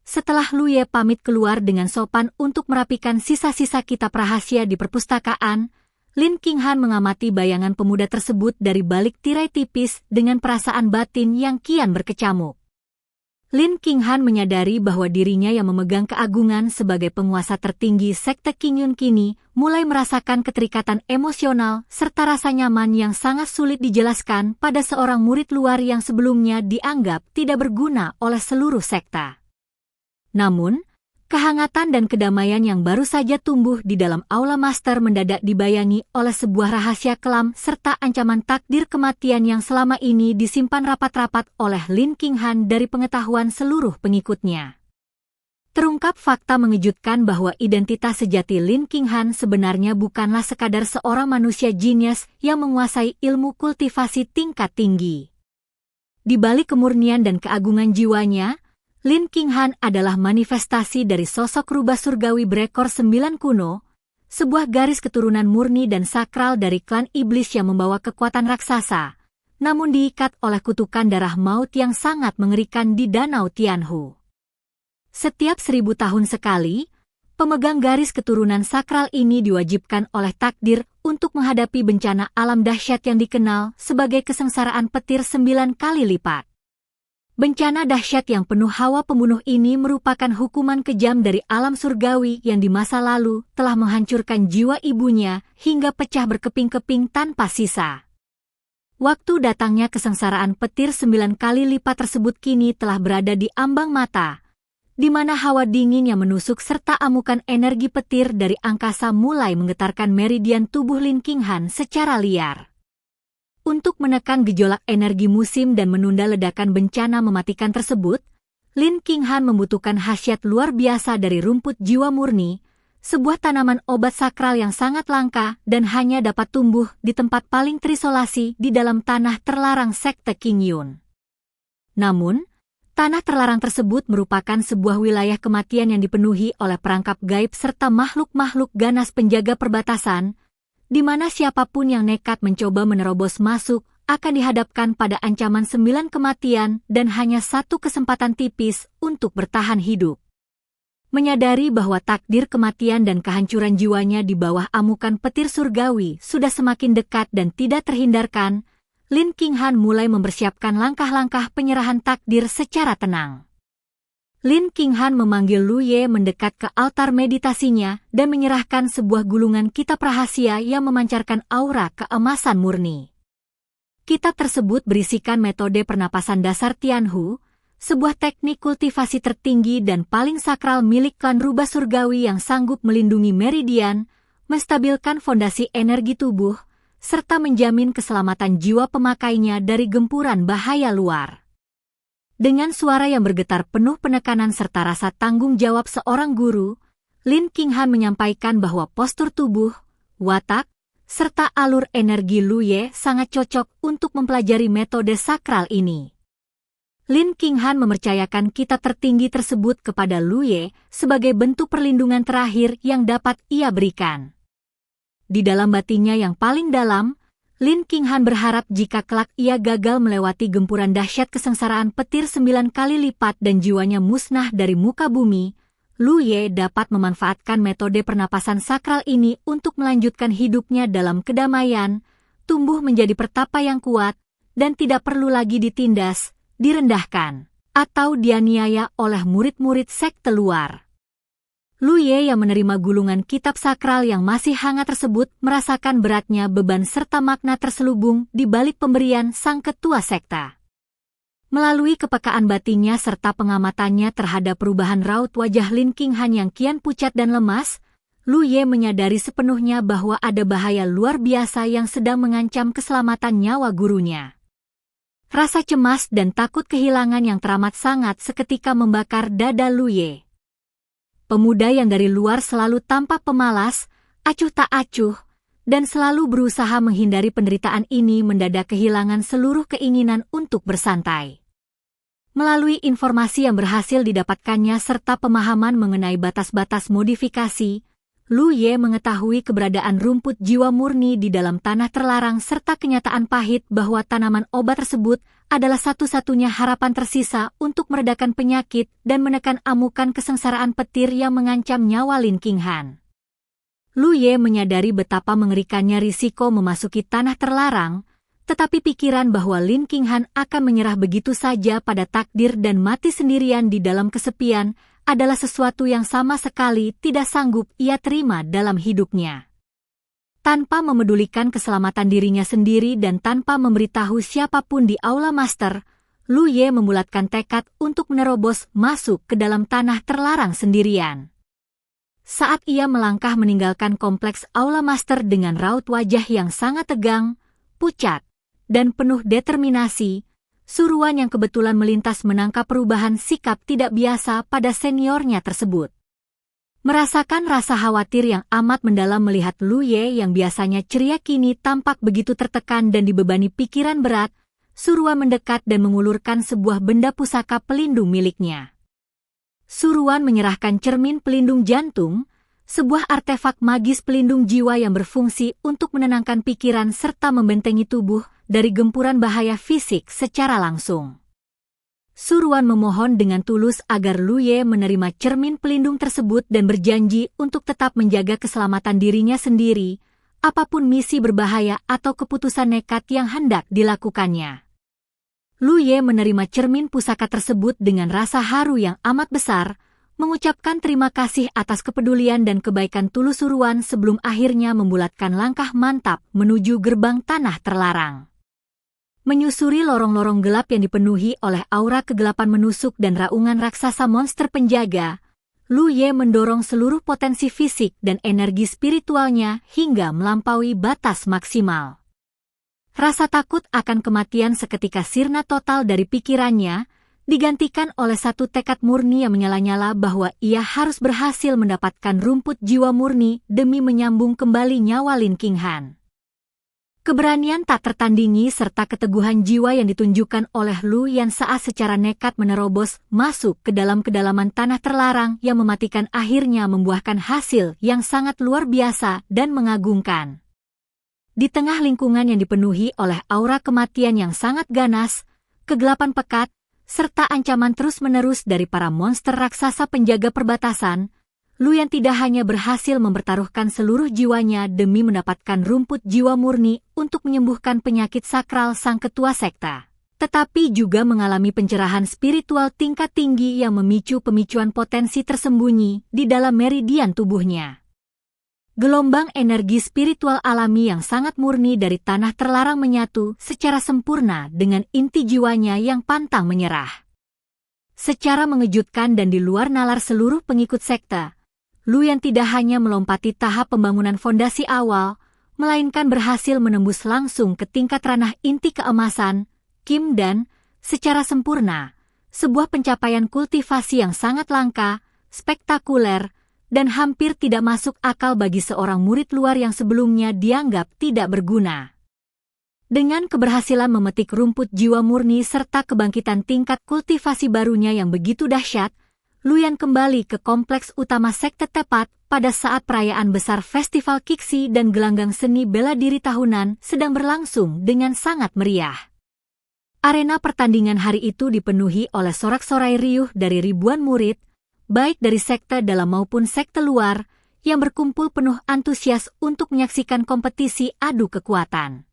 Speaker 1: Setelah Lu Ye pamit keluar dengan sopan untuk merapikan sisa-sisa kitab rahasia di perpustakaan, Lin Qinghan mengamati bayangan pemuda tersebut dari balik tirai tipis dengan perasaan batin yang kian berkecamuk. Lin Qinghan menyadari bahwa dirinya yang memegang keagungan sebagai penguasa tertinggi sekte Qingyun kini mulai merasakan keterikatan emosional serta rasa nyaman yang sangat sulit dijelaskan pada seorang murid luar yang sebelumnya dianggap tidak berguna oleh seluruh sekta. Namun, kehangatan dan kedamaian yang baru saja tumbuh di dalam aula master mendadak dibayangi oleh sebuah rahasia kelam serta ancaman takdir kematian yang selama ini disimpan rapat-rapat oleh Lin Qinghan dari pengetahuan seluruh pengikutnya. Terungkap fakta mengejutkan bahwa identitas sejati Lin Qinghan sebenarnya bukanlah sekadar seorang manusia jenius yang menguasai ilmu kultivasi tingkat tinggi. Di balik kemurnian dan keagungan jiwanya, Lin Qinghan adalah manifestasi dari sosok rubah surgawi berekor 9 kuno, sebuah garis keturunan murni dan sakral dari klan iblis yang membawa kekuatan raksasa, namun diikat oleh kutukan darah maut yang sangat mengerikan di Danau Tianhu. Setiap 1000 tahun sekali, pemegang garis keturunan sakral ini diwajibkan oleh takdir untuk menghadapi bencana alam dahsyat yang dikenal sebagai kesengsaraan petir 9 kali lipat. Bencana dahsyat yang penuh hawa pembunuh ini merupakan hukuman kejam dari alam surgawi yang di masa lalu telah menghancurkan jiwa ibunya hingga pecah berkeping-keping tanpa sisa. Waktu datangnya kesengsaraan petir 9 kali lipat tersebut kini telah berada di ambang mata, di mana hawa dingin yang menusuk serta amukan energi petir dari angkasa mulai menggetarkan meridian tubuh Lin Qinghan secara liar. Untuk menekan gejolak energi musim dan menunda ledakan bencana mematikan tersebut, Lin Qinghan membutuhkan khasiat luar biasa dari rumput jiwa murni, sebuah tanaman obat sakral yang sangat langka dan hanya dapat tumbuh di tempat paling terisolasi di dalam tanah terlarang sekte Qingyun. Namun, tanah terlarang tersebut merupakan sebuah wilayah kematian yang dipenuhi oleh perangkap gaib serta makhluk-makhluk ganas penjaga perbatasan, di mana siapapun yang nekat mencoba menerobos masuk akan dihadapkan pada ancaman 9 kematian dan hanya 1 kesempatan tipis untuk bertahan hidup. Menyadari bahwa takdir kematian dan kehancuran jiwanya di bawah amukan petir surgawi sudah semakin dekat dan tidak terhindarkan, Lin Qinghan mulai mempersiapkan langkah-langkah penyerahan takdir secara tenang. Lin Qinghan memanggil Lu Ye mendekat ke altar meditasinya dan menyerahkan sebuah gulungan kitab rahasia yang memancarkan aura keemasan murni. Kitab tersebut berisikan metode pernapasan dasar Tianhu, sebuah teknik kultivasi tertinggi dan paling sakral milik klan rubah surgawi yang sanggup melindungi meridian, menstabilkan fondasi energi tubuh, serta menjamin keselamatan jiwa pemakainya dari gempuran bahaya luar. Dengan suara yang bergetar penuh penekanan serta rasa tanggung jawab seorang guru, Lin Qinghan menyampaikan bahwa postur tubuh, watak, serta alur energi Lu Ye sangat cocok untuk mempelajari metode sakral ini. Lin Qinghan mempercayakan kitab tertinggi tersebut kepada Lu Ye sebagai bentuk perlindungan terakhir yang dapat ia berikan. Di dalam batinnya yang paling dalam, Lin Qinghan berharap jika kelak ia gagal melewati gempuran dahsyat kesengsaraan petir 9 kali lipat dan jiwanya musnah dari muka bumi, Lu Ye dapat memanfaatkan metode pernapasan sakral ini untuk melanjutkan hidupnya dalam kedamaian, tumbuh menjadi pertapa yang kuat, dan tidak perlu lagi ditindas, direndahkan, atau dianiaya oleh murid-murid sekte luar. Lu Ye yang menerima gulungan kitab sakral yang masih hangat tersebut merasakan beratnya beban serta makna terselubung di balik pemberian sang ketua sekte. Melalui kepekaan batinnya serta pengamatannya terhadap perubahan raut wajah Lin Qinghan yang kian pucat dan lemas, Lu Ye menyadari sepenuhnya bahwa ada bahaya luar biasa yang sedang mengancam keselamatan nyawa gurunya. Rasa cemas dan takut kehilangan yang teramat sangat seketika membakar dada Lu Ye. Pemuda yang dari luar selalu tampak pemalas, acuh tak acuh, dan selalu berusaha menghindari penderitaan ini mendadak kehilangan seluruh keinginan untuk bersantai. Melalui informasi yang berhasil didapatkannya serta pemahaman mengenai batas-batas modifikasi, Lu Ye mengetahui keberadaan rumput jiwa murni di dalam tanah terlarang serta kenyataan pahit bahwa tanaman obat tersebut adalah satu-satunya harapan tersisa untuk meredakan penyakit dan menekan amukan kesengsaraan petir yang mengancam nyawa Lin Qinghan. Lu Ye menyadari betapa mengerikannya risiko memasuki tanah terlarang, tetapi pikiran bahwa Lin Qinghan akan menyerah begitu saja pada takdir dan mati sendirian di dalam kesepian adalah sesuatu yang sama sekali tidak sanggup ia terima dalam hidupnya. Tanpa memedulikan keselamatan dirinya sendiri dan tanpa memberitahu siapapun di aula master, Lu Ye membulatkan tekad untuk menerobos masuk ke dalam tanah terlarang sendirian. Saat ia melangkah meninggalkan kompleks aula master dengan raut wajah yang sangat tegang, pucat, dan penuh determinasi, suruhan yang kebetulan melintas menangkap perubahan sikap tidak biasa pada seniornya tersebut. Merasakan rasa khawatir yang amat mendalam melihat Lu Ye yang biasanya ceria kini tampak begitu tertekan dan dibebani pikiran berat, suruhan mendekat dan mengulurkan sebuah benda pusaka pelindung miliknya. Suruhan menyerahkan cermin pelindung jantung, sebuah artefak magis pelindung jiwa yang berfungsi untuk menenangkan pikiran serta membentengi tubuh dari gempuran bahaya fisik secara langsung. Suruhan memohon dengan tulus agar Lu Ye menerima cermin pelindung tersebut dan berjanji untuk tetap menjaga keselamatan dirinya sendiri, apapun misi berbahaya atau keputusan nekat yang hendak dilakukannya. Lu Ye menerima cermin pusaka tersebut dengan rasa haru yang amat besar, mengucapkan terima kasih atas kepedulian dan kebaikan tulus suruhan sebelum akhirnya membulatkan langkah mantap menuju gerbang tanah terlarang. Menyusuri lorong-lorong gelap yang dipenuhi oleh aura kegelapan menusuk dan raungan raksasa monster penjaga, Lu Ye mendorong seluruh potensi fisik dan energi spiritualnya hingga melampaui batas maksimal. Rasa takut akan kematian seketika sirna total dari pikirannya, digantikan oleh satu tekad murni yang menyala-nyala bahwa ia harus berhasil mendapatkan rumput jiwa murni demi menyambung kembali nyawa Lin Qinghan. Keberanian tak tertandingi serta keteguhan jiwa yang ditunjukkan oleh Lu Yan saat secara nekat menerobos masuk ke dalam kedalaman tanah terlarang yang mematikan akhirnya membuahkan hasil yang sangat luar biasa dan mengagumkan. Di tengah lingkungan yang dipenuhi oleh aura kematian yang sangat ganas, kegelapan pekat, serta ancaman terus-menerus dari para monster raksasa penjaga perbatasan, Luyan tidak hanya berhasil mempertaruhkan seluruh jiwanya demi mendapatkan rumput jiwa murni untuk menyembuhkan penyakit sakral sang ketua sekta, tetapi juga mengalami pencerahan spiritual tingkat tinggi yang memicu pemicuan potensi tersembunyi di dalam meridian tubuhnya. Gelombang energi spiritual alami yang sangat murni dari tanah terlarang menyatu secara sempurna dengan inti jiwanya yang pantang menyerah. Secara mengejutkan dan di luar nalar seluruh pengikut sekta, Luyan tidak hanya melompati tahap pembangunan fondasi awal, melainkan berhasil menembus langsung ke tingkat ranah inti keemasan, Kim, dan, secara sempurna, sebuah pencapaian kultivasi yang sangat langka, spektakuler, dan hampir tidak masuk akal bagi seorang murid luar yang sebelumnya dianggap tidak berguna. Dengan keberhasilan memetik rumput jiwa murni serta kebangkitan tingkat kultivasi barunya yang begitu dahsyat, Luyan kembali ke kompleks utama sekte tepat pada saat perayaan besar Festival Kiksi dan gelanggang seni bela diri tahunan sedang berlangsung dengan sangat meriah. Arena pertandingan hari itu dipenuhi oleh sorak-sorai riuh dari ribuan murid, baik dari sekte dalam maupun sekte luar, yang berkumpul penuh antusias untuk menyaksikan kompetisi adu kekuatan.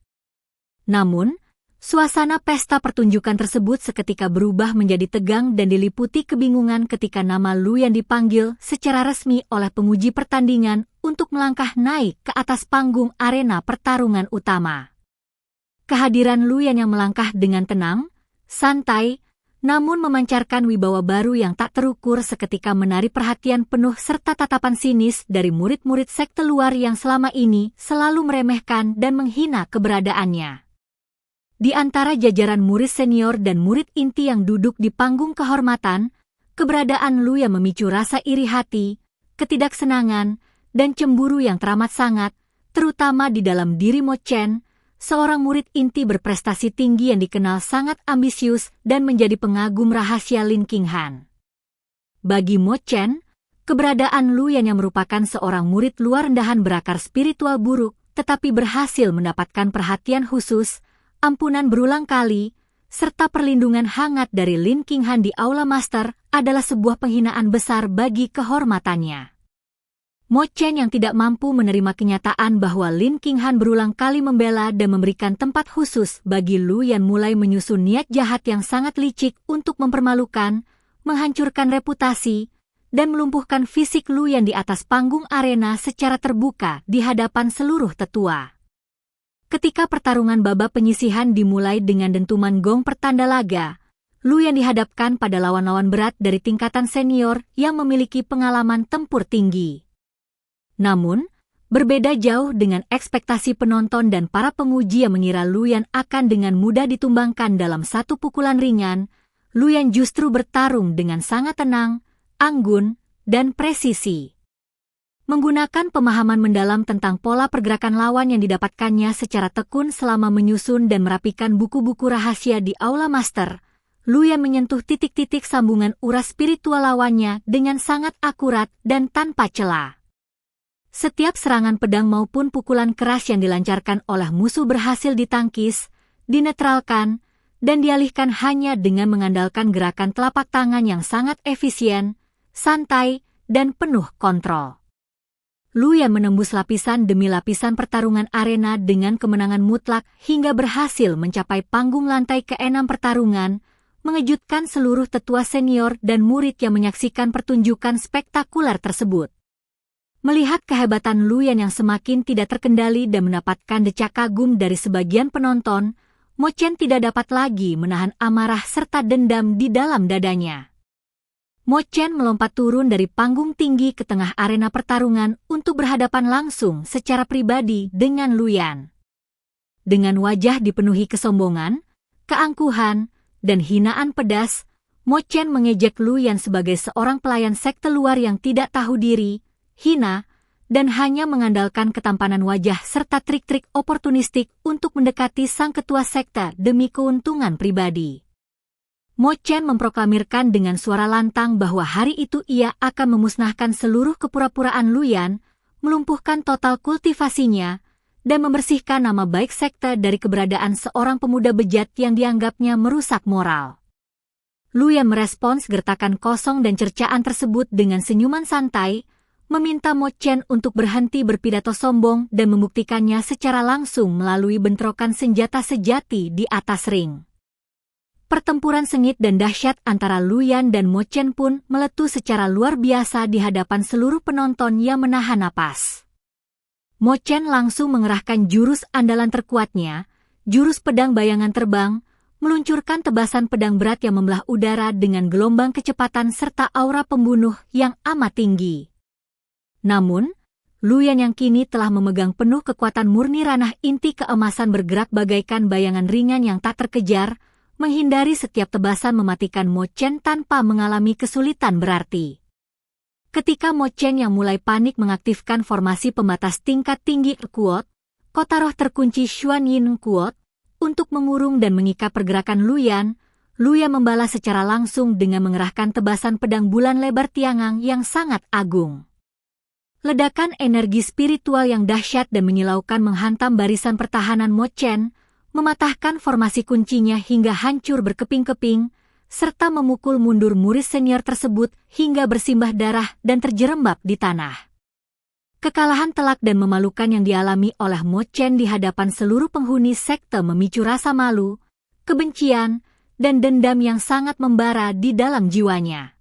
Speaker 1: Namun, suasana pesta pertunjukan tersebut seketika berubah menjadi tegang dan diliputi kebingungan ketika nama Luyan dipanggil secara resmi oleh penguji pertandingan untuk melangkah naik ke atas panggung arena pertarungan utama. Kehadiran Luyan yang melangkah dengan tenang, santai, namun memancarkan wibawa baru yang tak terukur seketika menarik perhatian penuh serta tatapan sinis dari murid-murid sekte luar yang selama ini selalu meremehkan dan menghina keberadaannya. Di antara jajaran murid senior dan murid inti yang duduk di panggung kehormatan, keberadaan Luyan memicu rasa iri hati, ketidaksenangan, dan cemburu yang teramat sangat, terutama di dalam diri Mo Chen, seorang murid inti berprestasi tinggi yang dikenal sangat ambisius dan menjadi pengagum rahasia Lin Qinghan. Bagi Mo Chen, keberadaan Luyan yang merupakan seorang murid luar rendahan berakar spiritual buruk, tetapi berhasil mendapatkan perhatian khusus, ampunan berulang kali, serta perlindungan hangat dari Lin Qinghan di Aula Master adalah sebuah penghinaan besar bagi kehormatannya. Mo Chen yang tidak mampu menerima kenyataan bahwa Lin Qinghan berulang kali membela dan memberikan tempat khusus bagi Luyan mulai menyusun niat jahat yang sangat licik untuk mempermalukan, menghancurkan reputasi, dan melumpuhkan fisik Luyan di atas panggung arena secara terbuka di hadapan seluruh tetua. Ketika pertarungan babak penyisihan dimulai dengan dentuman gong pertanda laga, Luyan dihadapkan pada lawan-lawan berat dari tingkatan senior yang memiliki pengalaman tempur tinggi. Namun, berbeda jauh dengan ekspektasi penonton dan para penguji yang mengira Luyan akan dengan mudah ditumbangkan dalam satu pukulan ringan, Luyan justru bertarung dengan sangat tenang, anggun, dan presisi. Menggunakan pemahaman mendalam tentang pola pergerakan lawan yang didapatkannya secara tekun selama menyusun dan merapikan buku-buku rahasia di Aula Master, Luyan menyentuh titik-titik sambungan uras spiritual lawannya dengan sangat akurat dan tanpa celah. Setiap serangan pedang maupun pukulan keras yang dilancarkan oleh musuh berhasil ditangkis, dinetralkan, dan dialihkan hanya dengan mengandalkan gerakan telapak tangan yang sangat efisien, santai, dan penuh kontrol. Luyan menembus lapisan demi lapisan pertarungan arena dengan kemenangan mutlak hingga berhasil mencapai panggung lantai ke-6 pertarungan, mengejutkan seluruh tetua senior dan murid yang menyaksikan pertunjukan spektakuler tersebut. Melihat kehebatan Luyan yang semakin tidak terkendali dan mendapatkan decak kagum dari sebagian penonton, Mo Chen tidak dapat lagi menahan amarah serta dendam di dalam dadanya. Mo Chen melompat turun dari panggung tinggi ke tengah arena pertarungan untuk berhadapan langsung secara pribadi dengan Luyan. Dengan wajah dipenuhi kesombongan, keangkuhan, dan hinaan pedas, Mo Chen mengejek Luyan sebagai seorang pelayan sekte luar yang tidak tahu diri, hina, dan hanya mengandalkan ketampanan wajah serta trik-trik oportunistik untuk mendekati sang ketua sekte demi keuntungan pribadi. Mo Chen memproklamirkan dengan suara lantang bahwa hari itu ia akan memusnahkan seluruh kepura-puraan Luyan, melumpuhkan total kultivasinya, dan membersihkan nama baik sekte dari keberadaan seorang pemuda bejat yang dianggapnya merusak moral. Luyan merespons gertakan kosong dan cercaan tersebut dengan senyuman santai, meminta Mo Chen untuk berhenti berpidato sombong dan membuktikannya secara langsung melalui bentrokan senjata sejati di atas ring. Pertempuran sengit dan dahsyat antara Luyan dan Mo Chen pun meletus secara luar biasa di hadapan seluruh penonton yang menahan napas. Mo Chen langsung mengerahkan jurus andalan terkuatnya, jurus pedang bayangan terbang, meluncurkan tebasan pedang berat yang membelah udara dengan gelombang kecepatan serta aura pembunuh yang amat tinggi. Namun, Luyan yang kini telah memegang penuh kekuatan murni ranah inti keemasan bergerak bagaikan bayangan ringan yang tak terkejar, menghindari setiap tebasan mematikan Mo Chen tanpa mengalami kesulitan berarti. Ketika Mo Chen yang mulai panik mengaktifkan formasi pembatas tingkat tinggi Kuot, kota roh terkunci Xuan Yin Kuot, untuk mengurung dan mengikat pergerakan Luyan, Luyan membalas secara langsung dengan mengerahkan tebasan pedang bulan lebar Tiangang yang sangat agung. Ledakan energi spiritual yang dahsyat dan menyilaukan menghantam barisan pertahanan Mo Chen, mematahkan formasi kuncinya hingga hancur berkeping-keping, serta memukul mundur murid senior tersebut hingga bersimbah darah dan terjerembab di tanah. Kekalahan telak dan memalukan yang dialami oleh Mo Chen di hadapan seluruh penghuni sekte memicu rasa malu, kebencian, dan dendam yang sangat membara di dalam jiwanya.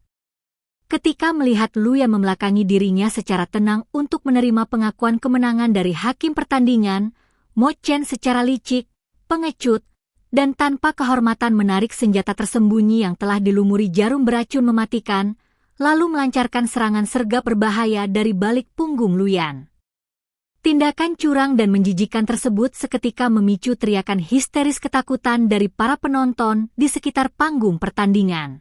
Speaker 1: Ketika melihat Luyan membelakangi dirinya secara tenang untuk menerima pengakuan kemenangan dari hakim pertandingan, Mo Chen secara licik, pengecut, dan tanpa kehormatan menarik senjata tersembunyi yang telah dilumuri jarum beracun mematikan, lalu melancarkan serangan sergap berbahaya dari balik punggung Luyan. Tindakan curang dan menjijikan tersebut seketika memicu teriakan histeris ketakutan dari para penonton di sekitar panggung pertandingan.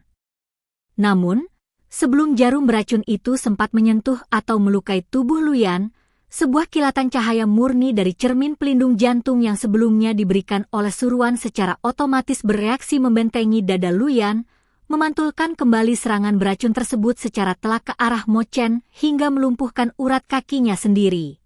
Speaker 1: Namun, sebelum jarum beracun itu sempat menyentuh atau melukai tubuh Luyan, sebuah kilatan cahaya murni dari cermin pelindung jantung yang sebelumnya diberikan oleh suruhan secara otomatis bereaksi membentengi dada Luyan, memantulkan kembali serangan beracun tersebut secara telak ke arah Mo Chen hingga melumpuhkan urat kakinya sendiri.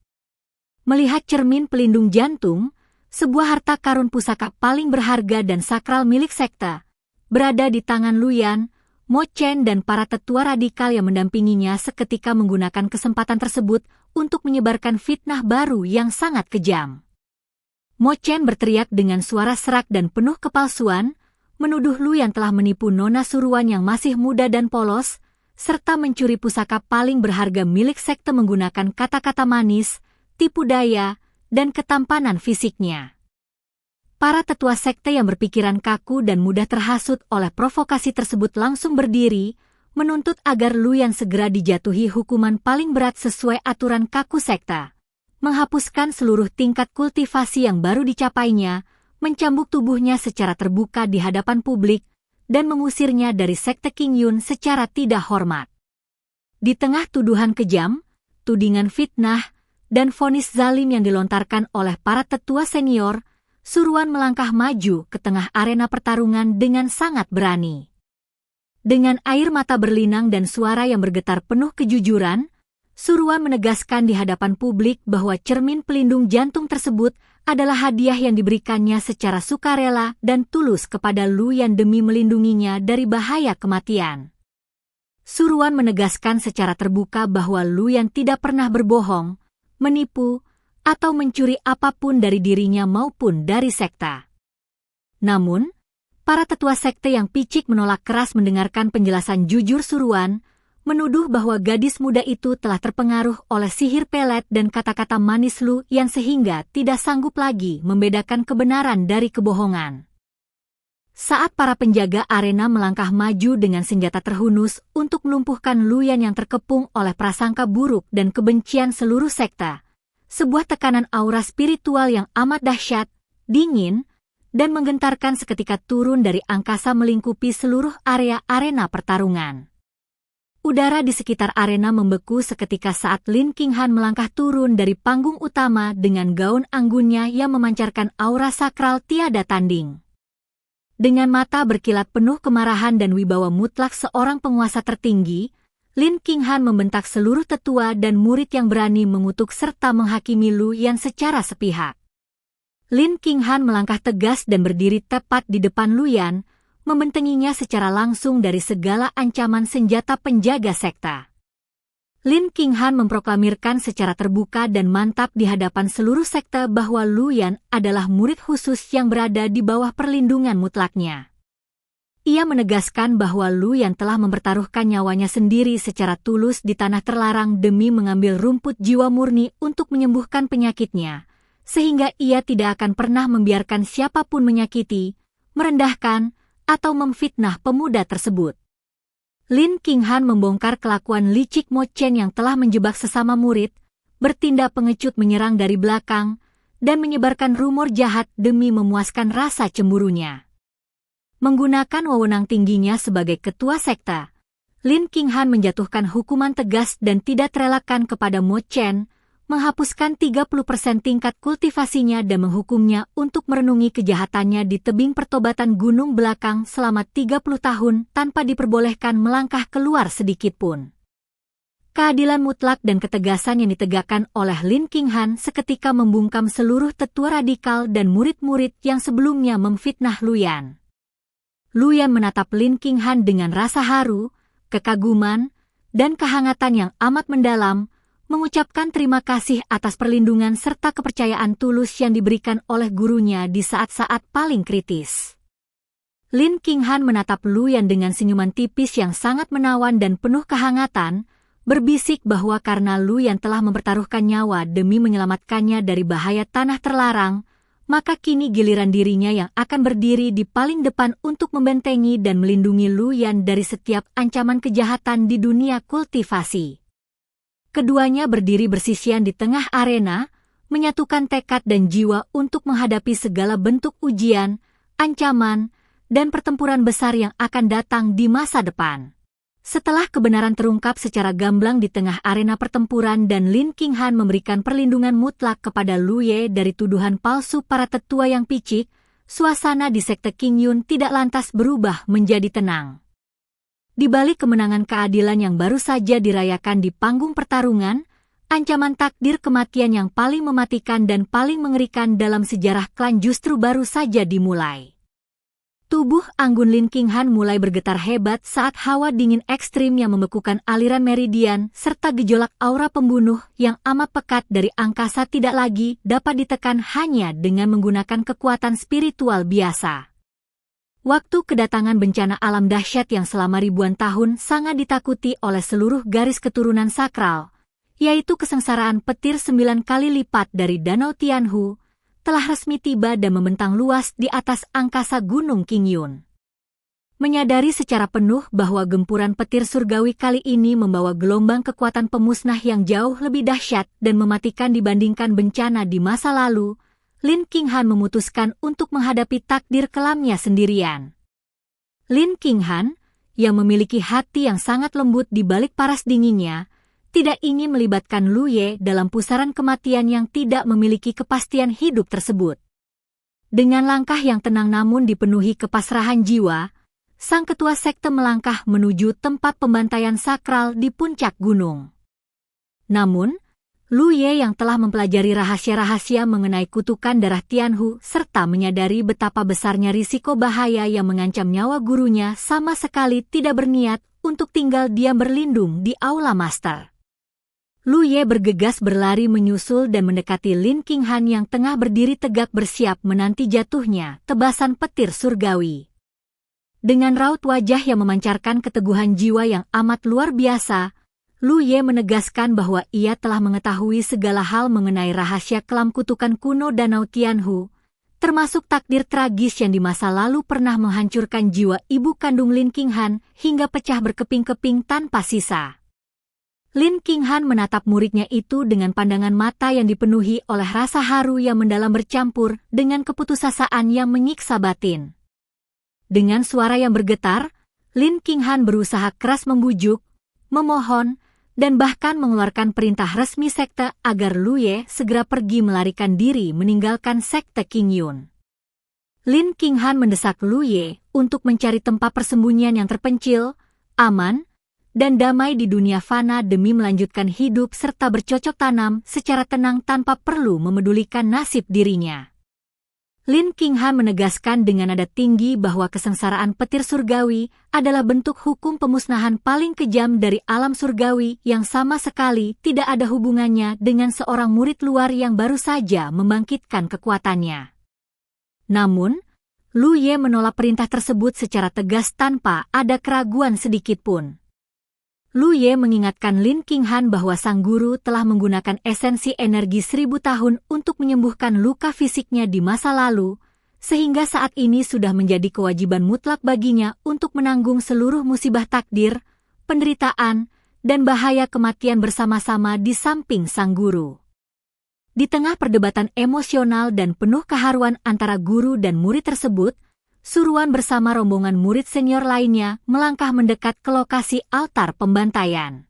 Speaker 1: Melihat cermin pelindung jantung, sebuah harta karun pusaka paling berharga dan sakral milik sekte, berada di tangan Luyan, Mo Chen dan para tetua radikal yang mendampinginya seketika menggunakan kesempatan tersebut untuk menyebarkan fitnah baru yang sangat kejam. Mo Chen berteriak dengan suara serak dan penuh kepalsuan, menuduh Luyan telah menipu nona suruhan yang masih muda dan polos, serta mencuri pusaka paling berharga milik sekte menggunakan kata-kata manis, tipu daya, dan ketampanan fisiknya. Para tetua sekte yang berpikiran kaku dan mudah terhasut oleh provokasi tersebut langsung berdiri, menuntut agar Luyan segera dijatuhi hukuman paling berat sesuai aturan kaku sekte, menghapuskan seluruh tingkat kultivasi yang baru dicapainya, mencambuk tubuhnya secara terbuka di hadapan publik, dan mengusirnya dari sekte King Yun secara tidak hormat. Di tengah tuduhan kejam, tudingan fitnah, dan vonis zalim yang dilontarkan oleh para tetua senior, suruhan melangkah maju ke tengah arena pertarungan dengan sangat berani. Dengan air mata berlinang dan suara yang bergetar penuh kejujuran, suruhan menegaskan di hadapan publik bahwa cermin pelindung jantung tersebut adalah hadiah yang diberikannya secara sukarela dan tulus kepada Luyan demi melindunginya dari bahaya kematian. Suruhan menegaskan secara terbuka bahwa Luyan tidak pernah berbohong, menipu, atau mencuri apapun dari dirinya maupun dari sekte. Namun, para tetua sekte yang picik menolak keras mendengarkan penjelasan jujur suruhan, menuduh bahwa gadis muda itu telah terpengaruh oleh sihir pelet dan kata-kata manis Lu yang sehingga tidak sanggup lagi membedakan kebenaran dari kebohongan. Saat para penjaga arena melangkah maju dengan senjata terhunus untuk melumpuhkan Luyan yang terkepung oleh prasangka buruk dan kebencian seluruh sekte, sebuah tekanan aura spiritual yang amat dahsyat, dingin, dan menggentarkan seketika turun dari angkasa melingkupi seluruh area arena pertarungan. Udara di sekitar arena membeku seketika saat Lin Qinghan melangkah turun dari panggung utama dengan gaun anggunnya yang memancarkan aura sakral tiada tanding. Dengan mata berkilat penuh kemarahan dan wibawa mutlak seorang penguasa tertinggi, Lin Qinghan membentak seluruh tetua dan murid yang berani mengutuk serta menghakimi Luyan secara sepihak. Lin Qinghan melangkah tegas dan berdiri tepat di depan Luyan, membentenginya secara langsung dari segala ancaman senjata penjaga sekta. Lin Qinghan memproklamirkan secara terbuka dan mantap di hadapan seluruh sekte bahwa Lu Yan adalah murid khusus yang berada di bawah perlindungan mutlaknya. Ia menegaskan bahwa Lu Yan telah mempertaruhkan nyawanya sendiri secara tulus di tanah terlarang demi mengambil rumput jiwa murni untuk menyembuhkan penyakitnya, sehingga ia tidak akan pernah membiarkan siapapun menyakiti, merendahkan, atau memfitnah pemuda tersebut. Lin Qinghan membongkar kelakuan licik Mo Chen yang telah menjebak sesama murid, bertindak pengecut menyerang dari belakang, dan menyebarkan rumor jahat demi memuaskan rasa cemburunya. Menggunakan wewenang tingginya sebagai ketua sekta, Lin Qinghan menjatuhkan hukuman tegas dan tidak terelakkan kepada Mo Chen, menghapuskan 30% tingkat kultivasinya dan menghukumnya untuk merenungi kejahatannya di tebing pertobatan gunung belakang selama 30 tahun tanpa diperbolehkan melangkah keluar sedikitpun. Keadilan mutlak dan ketegasan yang ditegakkan oleh Lin Qinghan seketika membungkam seluruh tetua radikal dan murid-murid yang sebelumnya memfitnah Lu Yan. Lu Yan menatap Lin Qinghan dengan rasa haru, kekaguman, dan kehangatan yang amat mendalam, mengucapkan terima kasih atas perlindungan serta kepercayaan tulus yang diberikan oleh gurunya di saat-saat paling kritis. Lin Qinghan menatap Lu Yan dengan senyuman tipis yang sangat menawan dan penuh kehangatan, berbisik bahwa karena Lu Yan telah mempertaruhkan nyawa demi menyelamatkannya dari bahaya tanah terlarang, maka kini giliran dirinya yang akan berdiri di paling depan untuk membentengi dan melindungi Lu Yan dari setiap ancaman kejahatan di dunia kultivasi. Keduanya berdiri bersisian di tengah arena, menyatukan tekad dan jiwa untuk menghadapi segala bentuk ujian, ancaman, dan pertempuran besar yang akan datang di masa depan. Setelah kebenaran terungkap secara gamblang di tengah arena pertempuran dan Lin Qinghan memberikan perlindungan mutlak kepada Lu Ye dari tuduhan palsu para tetua yang picik, suasana di sekte Qingyun tidak lantas berubah menjadi tenang. Di balik kemenangan keadilan yang baru saja dirayakan di panggung pertarungan, ancaman takdir kematian yang paling mematikan dan paling mengerikan dalam sejarah klan justru baru saja dimulai. Tubuh anggun Lin Qinghan mulai bergetar hebat saat hawa dingin ekstrim yang membekukan aliran meridian serta gejolak aura pembunuh yang amat pekat dari angkasa tidak lagi dapat ditekan hanya dengan menggunakan kekuatan spiritual biasa. Waktu kedatangan bencana alam dahsyat yang selama ribuan tahun sangat ditakuti oleh seluruh garis keturunan sakral, yaitu kesengsaraan petir 9 kali lipat dari Danau Tianhu, telah resmi tiba dan membentang luas di atas angkasa Gunung Qingyun. Menyadari secara penuh bahwa gempuran petir surgawi kali ini membawa gelombang kekuatan pemusnah yang jauh lebih dahsyat dan mematikan dibandingkan bencana di masa lalu, Lin Qinghan memutuskan untuk menghadapi takdir kelamnya sendirian. Lin Qinghan, yang memiliki hati yang sangat lembut di balik paras dinginnya, tidak ingin melibatkan Lu Ye dalam pusaran kematian yang tidak memiliki kepastian hidup tersebut. Dengan langkah yang tenang namun dipenuhi kepasrahan jiwa, sang ketua sekte melangkah menuju tempat pembantaian sakral di puncak gunung. Namun, Lu Ye yang telah mempelajari rahasia-rahasia mengenai kutukan darah Tianhu serta menyadari betapa besarnya risiko bahaya yang mengancam nyawa gurunya sama sekali tidak berniat untuk tinggal diam berlindung di aula master. Lu Ye bergegas berlari menyusul dan mendekati Lin Qinghan yang tengah berdiri tegak bersiap menanti jatuhnya tebasan petir surgawi. Dengan raut wajah yang memancarkan keteguhan jiwa yang amat luar biasa, Lu Ye menegaskan bahwa ia telah mengetahui segala hal mengenai rahasia kelam kutukan kuno Danau Tianhu, termasuk takdir tragis yang di masa lalu pernah menghancurkan jiwa ibu kandung Lin Qinghan hingga pecah berkeping-keping tanpa sisa. Lin Qinghan menatap muridnya itu dengan pandangan mata yang dipenuhi oleh rasa haru yang mendalam bercampur dengan keputusasaan yang menyiksa batin. Dengan suara yang bergetar, Lin Qinghan berusaha keras membujuk, memohon, dan bahkan mengeluarkan perintah resmi sekte agar Lu Ye segera pergi melarikan diri meninggalkan sekte Qingyun. Lin Qinghan mendesak Lu Ye untuk mencari tempat persembunyian yang terpencil, aman, dan damai di dunia fana demi melanjutkan hidup serta bercocok tanam secara tenang tanpa perlu memedulikan nasib dirinya. Lin Qinghan menegaskan dengan nada tinggi bahwa kesengsaraan petir surgawi adalah bentuk hukum pemusnahan paling kejam dari alam surgawi yang sama sekali tidak ada hubungannya dengan seorang murid luar yang baru saja membangkitkan kekuatannya. Namun, Lu Ye menolak perintah tersebut secara tegas tanpa ada keraguan sedikitpun. Lu Ye mengingatkan Lin Qinghan bahwa sang guru telah menggunakan esensi energi 1000 tahun untuk menyembuhkan luka fisiknya di masa lalu, sehingga saat ini sudah menjadi kewajiban mutlak baginya untuk menanggung seluruh musibah takdir, penderitaan, dan bahaya kematian bersama-sama di samping sang guru. Di tengah perdebatan emosional dan penuh keharuan antara guru dan murid tersebut, Suruan bersama rombongan murid senior lainnya melangkah mendekat ke lokasi altar pembantaian.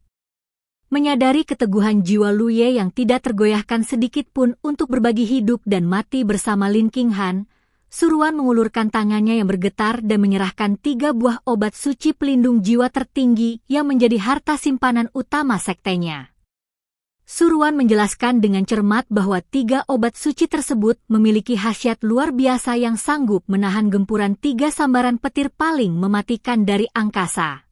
Speaker 1: Menyadari keteguhan jiwa Lu Ye yang tidak tergoyahkan sedikit pun untuk berbagi hidup dan mati bersama Lin Qinghan, Suruan mengulurkan tangannya yang bergetar dan menyerahkan 3 buah obat suci pelindung jiwa tertinggi yang menjadi harta simpanan utama sektenya. Suruan menjelaskan dengan cermat bahwa 3 obat suci tersebut memiliki khasiat luar biasa yang sanggup menahan gempuran 3 sambaran petir paling mematikan dari angkasa.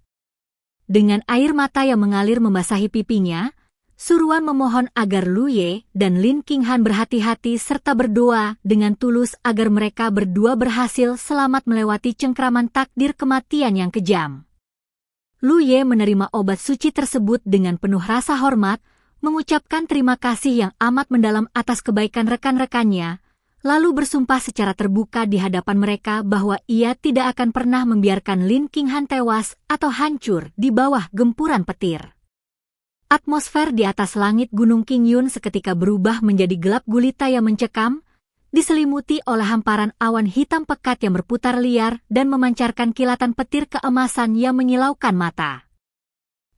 Speaker 1: Dengan air mata yang mengalir membasahi pipinya, Suruan memohon agar Lu Ye dan Lin Qinghan berhati-hati serta berdoa dengan tulus agar mereka berdua berhasil selamat melewati cengkraman takdir kematian yang kejam. Lu Ye menerima obat suci tersebut dengan penuh rasa hormat, mengucapkan terima kasih yang amat mendalam atas kebaikan rekan-rekannya, lalu bersumpah secara terbuka di hadapan mereka bahwa ia tidak akan pernah membiarkan Lin Qinghan tewas atau hancur di bawah gempuran petir. Atmosfer di atas langit Gunung Qingyun seketika berubah menjadi gelap gulita yang mencekam, diselimuti oleh hamparan awan hitam pekat yang berputar liar dan memancarkan kilatan petir keemasan yang menyilaukan mata.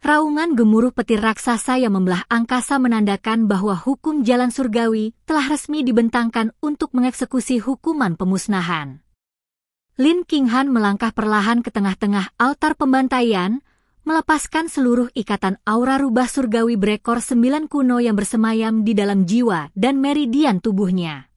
Speaker 1: Raungan gemuruh petir raksasa yang membelah angkasa menandakan bahwa hukum jalan surgawi telah resmi dibentangkan untuk mengeksekusi hukuman pemusnahan. Lin Qinghan melangkah perlahan ke tengah-tengah altar pembantaian, melepaskan seluruh ikatan aura rubah surgawi berekor 9 kuno yang bersemayam di dalam jiwa dan meridian tubuhnya.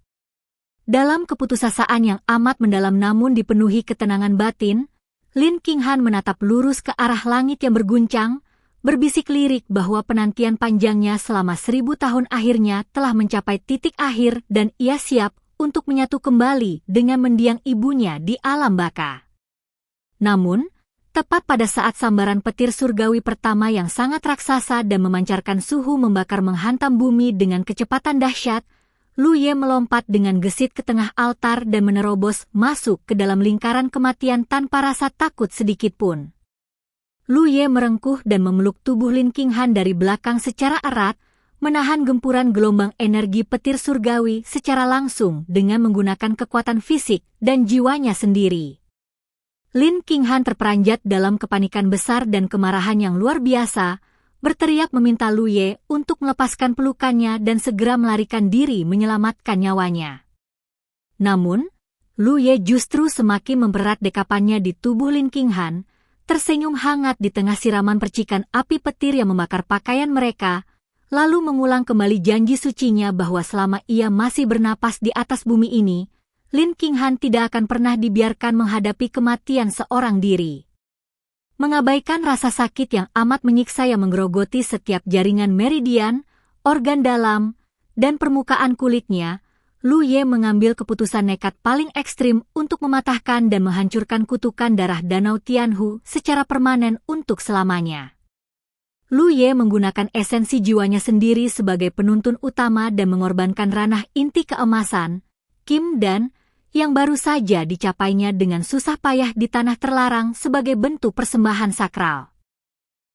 Speaker 1: Dalam keputusasaan yang amat mendalam namun dipenuhi ketenangan batin, Lin Qinghan menatap lurus ke arah langit yang berguncang, berbisik lirik bahwa penantian panjangnya selama 1000 tahun akhirnya telah mencapai titik akhir dan ia siap untuk menyatu kembali dengan mendiang ibunya di alam baka. Namun, tepat pada saat sambaran petir surgawi pertama yang sangat raksasa dan memancarkan suhu membakar menghantam bumi dengan kecepatan dahsyat, Lu Ye melompat dengan gesit ke tengah altar dan menerobos masuk ke dalam lingkaran kematian tanpa rasa takut sedikitpun. Lu Ye merengkuh dan memeluk tubuh Lin Qinghan dari belakang secara erat, menahan gempuran gelombang energi petir surgawi secara langsung dengan menggunakan kekuatan fisik dan jiwanya sendiri. Lin Qinghan terperanjat dalam kepanikan besar dan kemarahan yang luar biasa, berteriak meminta Lu Ye untuk melepaskan pelukannya dan segera melarikan diri menyelamatkan nyawanya. Namun, Lu Ye justru semakin mempererat dekapannya di tubuh Lin Qinghan, tersenyum hangat di tengah siraman percikan api petir yang membakar pakaian mereka, lalu mengulang kembali janji sucinya bahwa selama ia masih bernapas di atas bumi ini, Lin Qinghan tidak akan pernah dibiarkan menghadapi kematian seorang diri. Mengabaikan rasa sakit yang amat menyiksa yang menggerogoti setiap jaringan meridian, organ dalam, dan permukaan kulitnya, Lu Ye mengambil keputusan nekat paling ekstrim untuk mematahkan dan menghancurkan kutukan darah Danau Tianhu secara permanen untuk selamanya. Lu Ye menggunakan esensi jiwanya sendiri sebagai penuntun utama dan mengorbankan ranah inti keemasan, Kim Dan, yang baru saja dicapainya dengan susah payah di tanah terlarang sebagai bentuk persembahan sakral.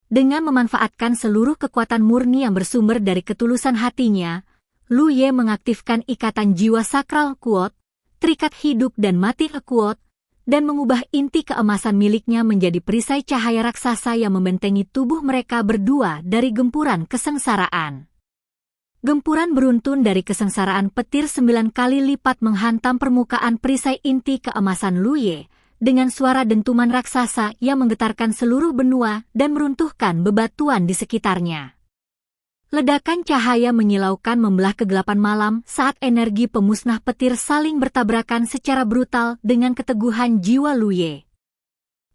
Speaker 1: Dengan memanfaatkan seluruh kekuatan murni yang bersumber dari ketulusan hatinya, Lu Ye mengaktifkan ikatan jiwa sakral kuot, terikat hidup dan mati kuot, dan mengubah inti keemasan miliknya menjadi perisai cahaya raksasa yang membentengi tubuh mereka berdua dari gempuran kesengsaraan. Gempuran beruntun dari kesengsaraan petir 9 kali lipat menghantam permukaan perisai inti keemasan Lu Ye, dengan suara dentuman raksasa yang menggetarkan seluruh benua dan meruntuhkan bebatuan di sekitarnya. Ledakan cahaya menyilaukan membelah kegelapan malam saat energi pemusnah petir saling bertabrakan secara brutal dengan keteguhan jiwa Lu Ye.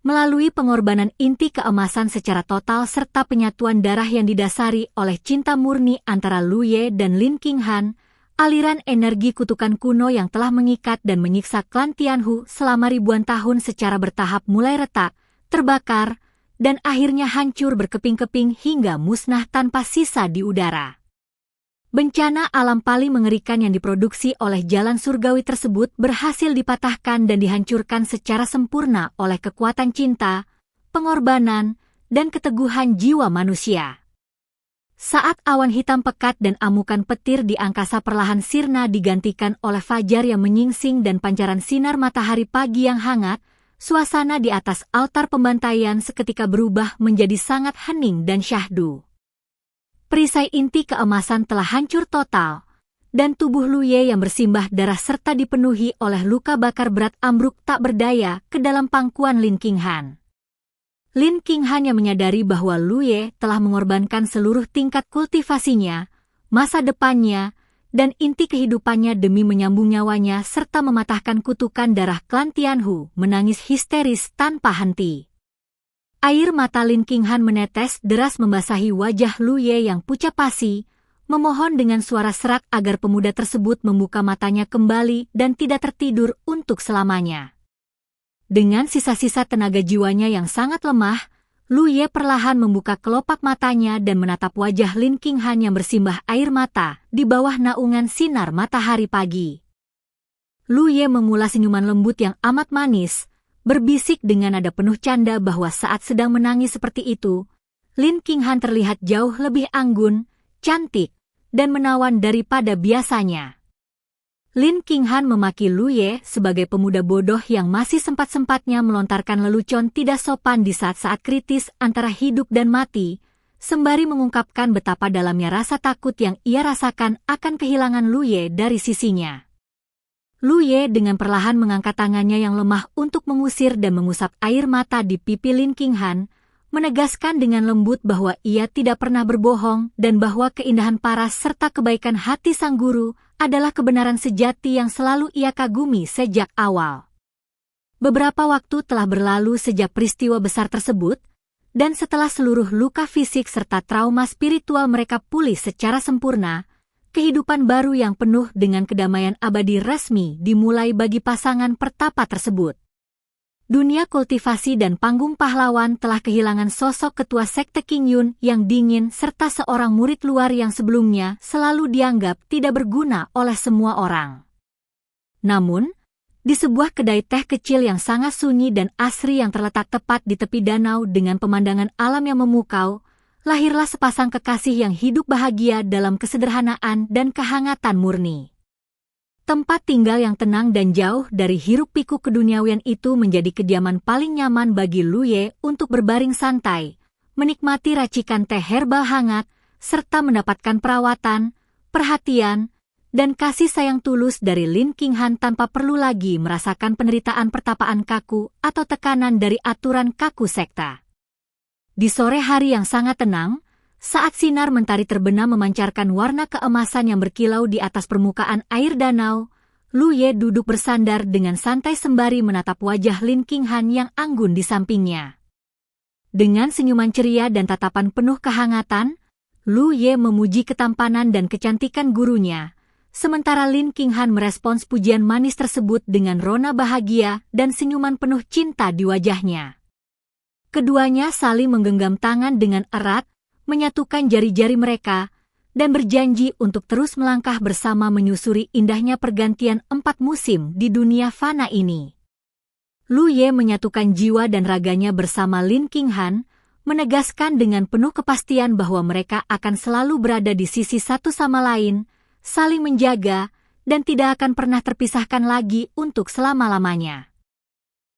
Speaker 1: Melalui pengorbanan inti keemasan secara total serta penyatuan darah yang didasari oleh cinta murni antara Lu Ye dan Lin Qinghan, aliran energi kutukan kuno yang telah mengikat dan menyiksa klan Tianhu selama ribuan tahun secara bertahap mulai retak, terbakar, dan akhirnya hancur berkeping-keping hingga musnah tanpa sisa di udara. Bencana alam paling mengerikan yang diproduksi oleh jalan surgawi tersebut berhasil dipatahkan dan dihancurkan secara sempurna oleh kekuatan cinta, pengorbanan, dan keteguhan jiwa manusia. Saat awan hitam pekat dan amukan petir di angkasa perlahan sirna digantikan oleh fajar yang menyingsing dan pancaran sinar matahari pagi yang hangat, suasana di atas altar pembantaian seketika berubah menjadi sangat hening dan syahdu. Perisai inti keemasan telah hancur total, dan tubuh Lu Ye yang bersimbah darah serta dipenuhi oleh luka bakar berat ambruk tak berdaya ke dalam pangkuan Lin Qinghan. Lin Qinghan yang menyadari bahwa Lu Ye telah mengorbankan seluruh tingkat kultivasinya, masa depannya, dan inti kehidupannya demi menyambung nyawanya serta mematahkan kutukan darah klan Tianhu, menangis histeris tanpa henti. Air mata Lin Qinghan menetes deras membasahi wajah Lu Ye yang pucat pasi, memohon dengan suara serak agar pemuda tersebut membuka matanya kembali dan tidak tertidur untuk selamanya. Dengan sisa-sisa tenaga jiwanya yang sangat lemah, Lu Ye perlahan membuka kelopak matanya dan menatap wajah Lin Qinghan yang bersimbah air mata di bawah naungan sinar matahari pagi. Lu Ye memula senyuman lembut yang amat manis, berbisik dengan nada penuh canda bahwa saat sedang menangis seperti itu, Lin Qinghan terlihat jauh lebih anggun, cantik, dan menawan daripada biasanya. Lin Qinghan memaki Lu Ye sebagai pemuda bodoh yang masih sempat-sempatnya melontarkan lelucon tidak sopan di saat-saat kritis antara hidup dan mati, sembari mengungkapkan betapa dalamnya rasa takut yang ia rasakan akan kehilangan Lu Ye dari sisinya. Lu Ye dengan perlahan mengangkat tangannya yang lemah untuk mengusir dan mengusap air mata di pipi Lin Qinghan, menegaskan dengan lembut bahwa ia tidak pernah berbohong dan bahwa keindahan paras serta kebaikan hati sang guru adalah kebenaran sejati yang selalu ia kagumi sejak awal. Beberapa waktu telah berlalu sejak peristiwa besar tersebut, dan setelah seluruh luka fisik serta trauma spiritual mereka pulih secara sempurna, kehidupan baru yang penuh dengan kedamaian abadi resmi dimulai bagi pasangan pertapa tersebut. Dunia kultivasi dan panggung pahlawan telah kehilangan sosok ketua sekte Qingyun yang dingin serta seorang murid luar yang sebelumnya selalu dianggap tidak berguna oleh semua orang. Namun, di sebuah kedai teh kecil yang sangat sunyi dan asri yang terletak tepat di tepi danau dengan pemandangan alam yang memukau, lahirlah sepasang kekasih yang hidup bahagia dalam kesederhanaan dan kehangatan murni. Tempat tinggal yang tenang dan jauh dari hiruk-pikuk keduniawian itu menjadi kediaman paling nyaman bagi Lu Ye untuk berbaring santai, menikmati racikan teh herbal hangat, serta mendapatkan perawatan, perhatian, dan kasih sayang tulus dari Lin Qinghan tanpa perlu lagi merasakan penderitaan pertapaan kaku atau tekanan dari aturan kaku sekta. Di sore hari yang sangat tenang, saat sinar mentari terbenam memancarkan warna keemasan yang berkilau di atas permukaan air danau, Lu Ye duduk bersandar dengan santai sembari menatap wajah Lin Qinghan yang anggun di sampingnya. Dengan senyuman ceria dan tatapan penuh kehangatan, Lu Ye memuji ketampanan dan kecantikan gurunya, sementara Lin Qinghan merespons pujian manis tersebut dengan rona bahagia dan senyuman penuh cinta di wajahnya. Keduanya saling menggenggam tangan dengan erat, menyatukan jari-jari mereka, dan berjanji untuk terus melangkah bersama menyusuri indahnya pergantian 4 musim di dunia fana ini. Lu Ye menyatukan jiwa dan raganya bersama Lin Qinghan, menegaskan dengan penuh kepastian bahwa mereka akan selalu berada di sisi satu sama lain, saling menjaga, dan tidak akan pernah terpisahkan lagi untuk selama-lamanya.